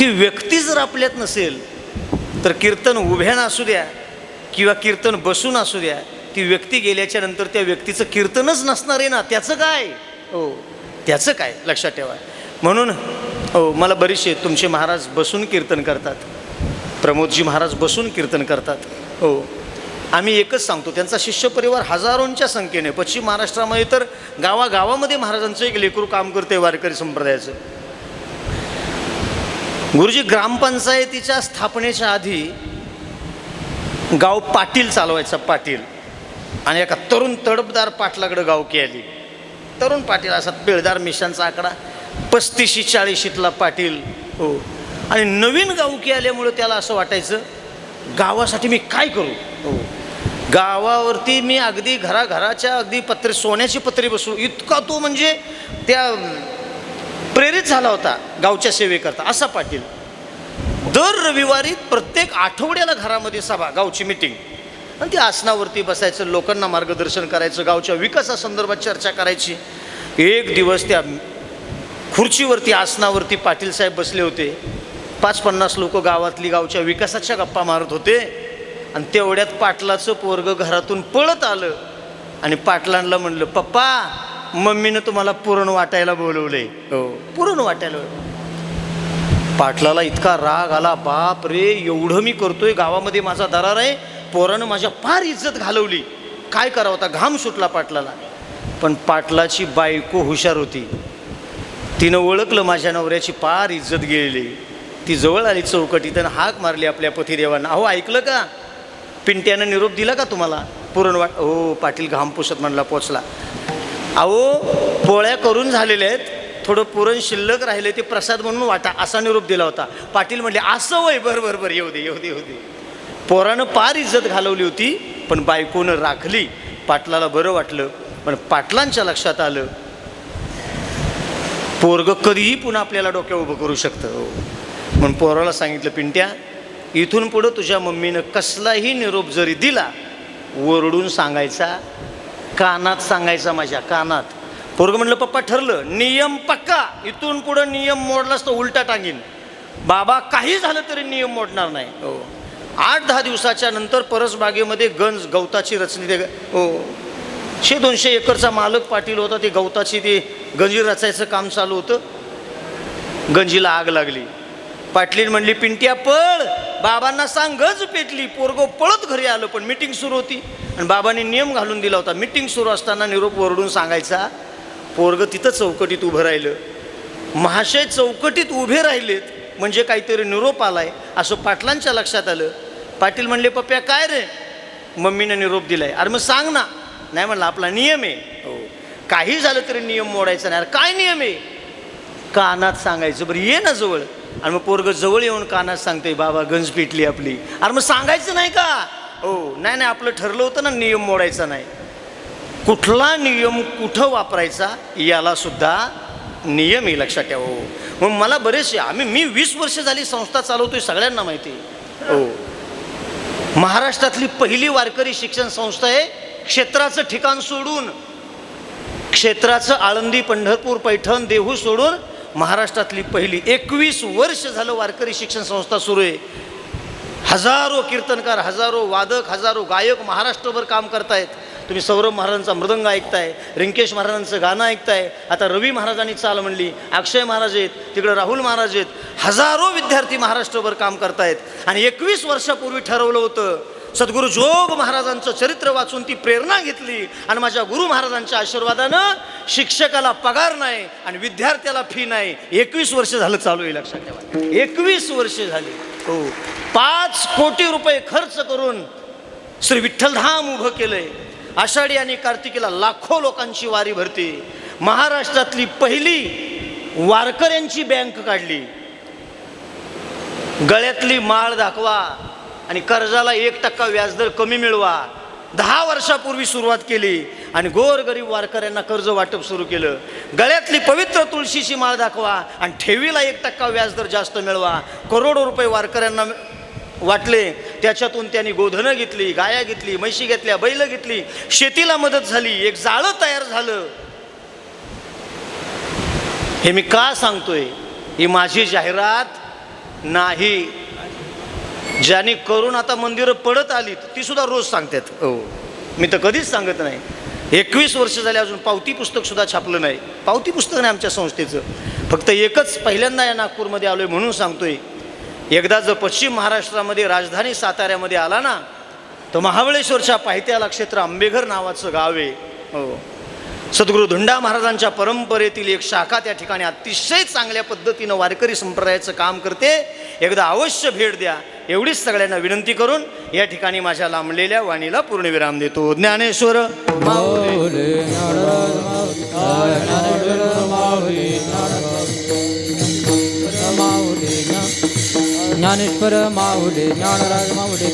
ती व्यक्ती जर आपल्यात नसेल तर कीर्तन उभ्यानं असू द्या किंवा कीर्तन बसून असू द्या, ती व्यक्ती गेल्याच्या नंतर त्या व्यक्तीचं कीर्तनच नसणार आहे ना, त्याचं काय? हो, त्याचं काय? लक्षात ठेवा. म्हणून मला बरीचसे तुमचे महाराज बसून कीर्तन करतात, प्रमोदजी महाराज बसून कीर्तन करतात. आम्ही एकच सांगतो, त्यांचा शिष्य परिवार हजारोंच्या संख्येने, पश्चिम महाराष्ट्रामध्ये तर गावागावामध्ये महाराजांचं एक लेकरू काम करते वारकरी संप्रदायाचं. गुरुजी ग्रामपंचायतीच्या स्थापनेच्या आधी गाव पाटील चालवायचा, पाटील. आणि एका तरुण तडफदार पाटलाकडं गावकी आली. तरुण पाटील, असा पिळदार मिशांचा आकडा, 35-40ला पाटील. आणि नवीन गावकी आल्यामुळं त्याला असं वाटायचं गावासाठी मी काय करू. गावावरती मी अगदी घराघराच्या अगदी पत्रे, सोन्याची पत्रे बसवू, इतका तो म्हणजे त्या प्रेरित झाला होता गावच्या सेवेकरता. असा पाटील दर रविवारी प्रत्येक आठवड्याला घरामध्ये सभा, गावची मिटिंग, आणि त्या आसनावरती बसायचं, लोकांना मार्गदर्शन करायचं, गावच्या विकासासंदर्भात चर्चा करायची. एक दिवस त्या खुर्चीवरती, आसनावरती पाटील साहेब बसले होते. 50-50 लोक गावातली गावच्या विकासाच्या गप्पा मारत होते. आणि तेवढ्यात पाटलाचं पोरगं घरातून पळत आलं आणि पाटलांना म्हणलं, पप्पा मम्मीनं तुम्हाला पुरण वाटायला बोलवलंय. पुरण वाटायला. पाटलाला इतका राग आला, बाप रे, एवढं मी करतोय, गावामध्ये माझा दरार आहे, पोरानं माझ्या फार इज्जत घालवली, काय करावं. होता घाम सुटला पाटलाला. पण पाटलाची बायको हुशार होती, तिनं ओळखलं माझ्या नवऱ्याची फार इज्जत गेलेली. ती जवळ आली चौकटीत आणि हाक मारली आपल्या पतिदेवांना, अहो ऐकलं का, पिंट्यानं निरोप दिला का तुम्हाला पुरण वाट. हो, पाटील घाम पुसत म्हणला पोचला. अहो पोळ्या करून झालेल्या आहेत, थोडं पुरण शिल्लक राहिले, ते प्रसाद म्हणून वाटा, असा निरोप दिला होता. पाटील म्हणले, असं वय, बरं येऊ दे. पोरानं फार इज्जत घालवली होती पण बायकोनं राखली. पाटलाला बरं वाटलं. पण पाटलांच्या लक्षात आलं, पोरगं कधीही पुन्हा आपल्याला डोक्या उभं करू शकतं. म्हणून पोराला सांगितलं, पिंट्या, इथून पुढं तुझ्या मम्मीनं कसलाही निरोप जरी दिला, ओरडून सांगायचा, कानात सांगायचा, माझ्या कानात. पोरगं म्हणलं, पप्पा ठरलं, नियम पक्का, इथून पुढं नियम मोडलास तर उलटा टांगीन. बाबा काही झालं तरी नियम मोडणार नाही. 8-10 दिवसाच्या नंतर परसबागेमध्ये गवताची रचनी, 100-200 एकरचा मालक पाटील होता. ते गवताची ती गंजी रचायचं काम चालू होतं. गंजीला आग लागली. पाटलीन म्हणली, पिंट्या पळ, बाबांना सांग गंज पेटली. पोरगं पळत घरी आलं. पण मिटिंग सुरू होती आणि बाबांनी नियम घालून दिला होता, मिटिंग सुरू असताना निरोप ओरडून सांगायचा. पोरगं तिथं चौकटीत उभं राहिलं. महाशय चौकटीत उभे राहिलेत म्हणजे काहीतरी निरोप आलाय असं पाटलांच्या लक्षात आलं. पाटील म्हणले, पप्प्या काय रे, मम्मीने निरोप दिलाय. अरे मग सांग ना. नाही म्हणलं, आपला नियम आहे, काही झालं तरी नियम मोडायचा नाही. अरे काय नियम आहे? कानात सांगायचं. बरं ये ना जवळ. आणि मग पोरगं जवळ येऊन कानात सांगतोय, बाबा गंज पेटली आपली. अरे मग सांगायचं नाही का? नाही आपलं ठरलं होतं ना नियम मोडायचा नाही. कुठला नियम कुठं वापरायचा याला सुद्धा नियम आहे, लक्षात ठेवा. मग मला बरेचसे, मी 20 वर्ष झाली संस्था चालवतोय, सगळ्यांना माहिती आहे. महाराष्ट्रातली पहिली वारकरी शिक्षण संस्था आहे. क्षेत्राचं ठिकाण सोडून, क्षेत्राचं आळंदी, पंढरपूर, पैठण, देहू सोडून महाराष्ट्रातली पहिली 21 वर्ष झालं वारकरी शिक्षण संस्था सुरू आहे. हजारो कीर्तनकार, हजारो वादक, हजारो गायक महाराष्ट्रभर काम करतायत. तुम्ही सौरभ महाराजांचा मृदंग ऐकताय, रिंकेश महाराजांचं गाणं ऐकताय, आता रवी महाराजांनी चाल म्हणली, अक्षय महाराज आहेत, तिकडं राहुल महाराज आहेत. हजारो विद्यार्थी महाराष्ट्रभर काम करतायत. आणि 21 वर्षापूर्वी ठरवलं होतं, सद्गुरू जोग महाराजांचं चरित्र वाचून ती प्रेरणा घेतली आणि माझ्या गुरु महाराजांच्या आशीर्वादानं शिक्षकाला पगार नाही आणि विद्यार्थ्याला फी नाही. 21 वर्ष झालं चालू आहे, लक्षात ठेवा. 21 वर्ष झाली. हो, 5 कोटी रुपये खर्च करून श्री विठ्ठलधाम उभं केलंय. आषाढी आणि कार्तिकीला लाखो लोकांची वारी भरते. महाराष्ट्रातली पहिली वारकऱ्यांची बँक काढली. गळ्यातली माळ दाखवा आणि कर्जाला 1% व्याजदर कमी मिळवा. 10 वर्षापूर्वी सुरुवात केली आणि गोरगरीब वारकऱ्यांना कर्ज वाटप सुरू केलं. गळ्यातली पवित्र तुळशीची माळ दाखवा आणि ठेवीला 1% व्याजदर जास्त मिळवा. करोडो रुपये वारकऱ्यांना वाटले. त्याच्यातून त्यांनी गोधनं घेतली, गाया घेतली, म्हशी घेतल्या, बैल घेतली, शेतीला मदत झाली, एक जाळं तयार झालं. हे मी का सांगतोय? ही माझी जाहिरात नाही. ज्यांनी करून आता मंदिरं पडत आलीत ती सुद्धा रोज सांगतात. हो, मी तर कधीच सांगत नाही. 21 वर्ष झाले, अजून पावती पुस्तक सुद्धा छापलं नाही. पावती पुस्तक नाही आमच्या संस्थेचं. फक्त एकच पहिल्यांदा या नागपूरमध्ये आलोय म्हणून सांगतोय. एकदा जर पश्चिम महाराष्ट्रामध्ये राजधानी साताऱ्यामध्ये आला ना, तर महाबळेश्वरच्या पायथ्याला क्षेत्र आंबेघर नावाचं गाव आहे. हो, सद्गुरू धुंडा महाराजांच्या परंपरेतील एक शाखा त्या ठिकाणी अतिशय चांगल्या पद्धतीनं वारकरी संप्रदायाचं काम करते. एकदा अवश्य भेट द्या, एवढीच सगळ्यांना विनंती करून या ठिकाणी माझ्या लांबलेल्या वाणीला पूर्णविराम देतो. ज्ञानेश्वर माऊली ज्ञानेश्वर माऊली ज्ञानराज माऊली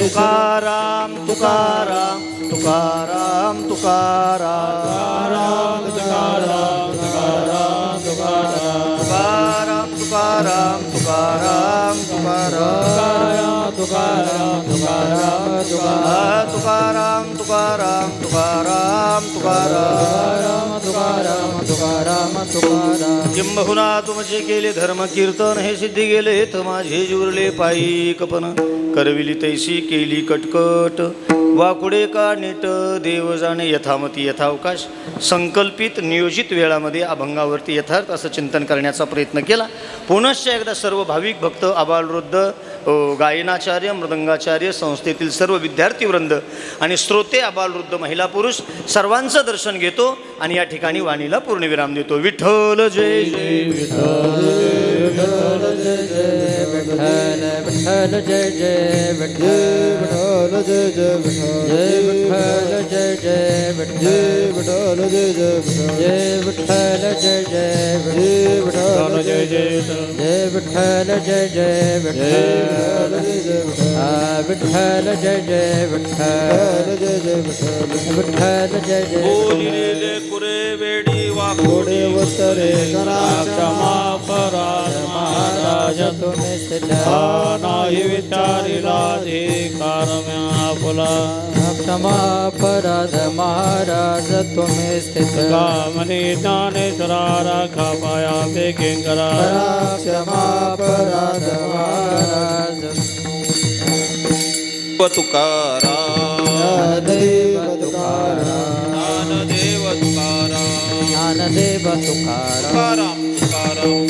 तुकाराम तुकाराम तुकाराम तुकाराम तुकाराम तुकाराम तुकाराम तुकाराम तुकाराम तुकाराम तुकाराम तुकाराम तुकाराम तुकाराम तुकाराम किंबहुना तुमचे केले धर्म कीर्तन हे सिद्धी गेले तर माझे जुरले पायी कपन करविली तैसी केली कटकट वाकुडे का नीट देव जाणे यथामती यथावकाश संकल्पित नियोजित वेळामध्ये अभंगावरती यथार्थ असं चिंतन करण्याचा प्रयत्न केला. पुनश्च एकदा सर्व भाविक भक्त आबालवृद्ध गायनाचार्य मृदंगाचार्य संस्थेतील सर्व विद्यार्थीवृंद आणि श्रोते आबालवृद्ध महिला पुरुष सर्वांचं दर्शन घेतो आणि या ठिकाणी वाणीला पूर्णविराम देतो. विठ्ठल जय जय विठ्ठल जय जय विठ्ठल विठ्ठल जय जय विठ्ठल जय जय विठ्ठल जय जय विठ्ठल जय जय विठ्ठल जय जय विठ्ठल जय जय जय विठ्ठल जय जय विठ्ठल विठ्ठल जय जय विठ्ठल जय जय विठ्ठल जय जय बोलिले कुरे वेडी वाकोडे वतरे क्षमा पराध महाराज तुम्ही स्थित नाही विचारिला अधिकार म्या फुला क्षमा पराध महाराज तुम्ही स्थित कामनी ज्ञानेश्वरा राखा पाया बेकिंकरा क्षमा पराध महाराज तुकाराम देव तुकाराम ज्ञानदेव तुकाराम ज्ञानदेव तुकाराम तुकाराम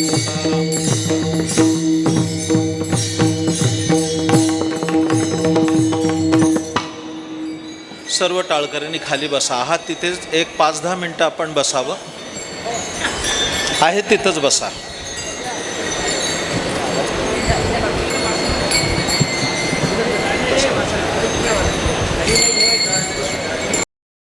सर्व टाळकऱ्यांनी खाली बसा. आहात तिथेच एक 5-10 मिनटं आपण बसावं. आहे तिथंच बसा.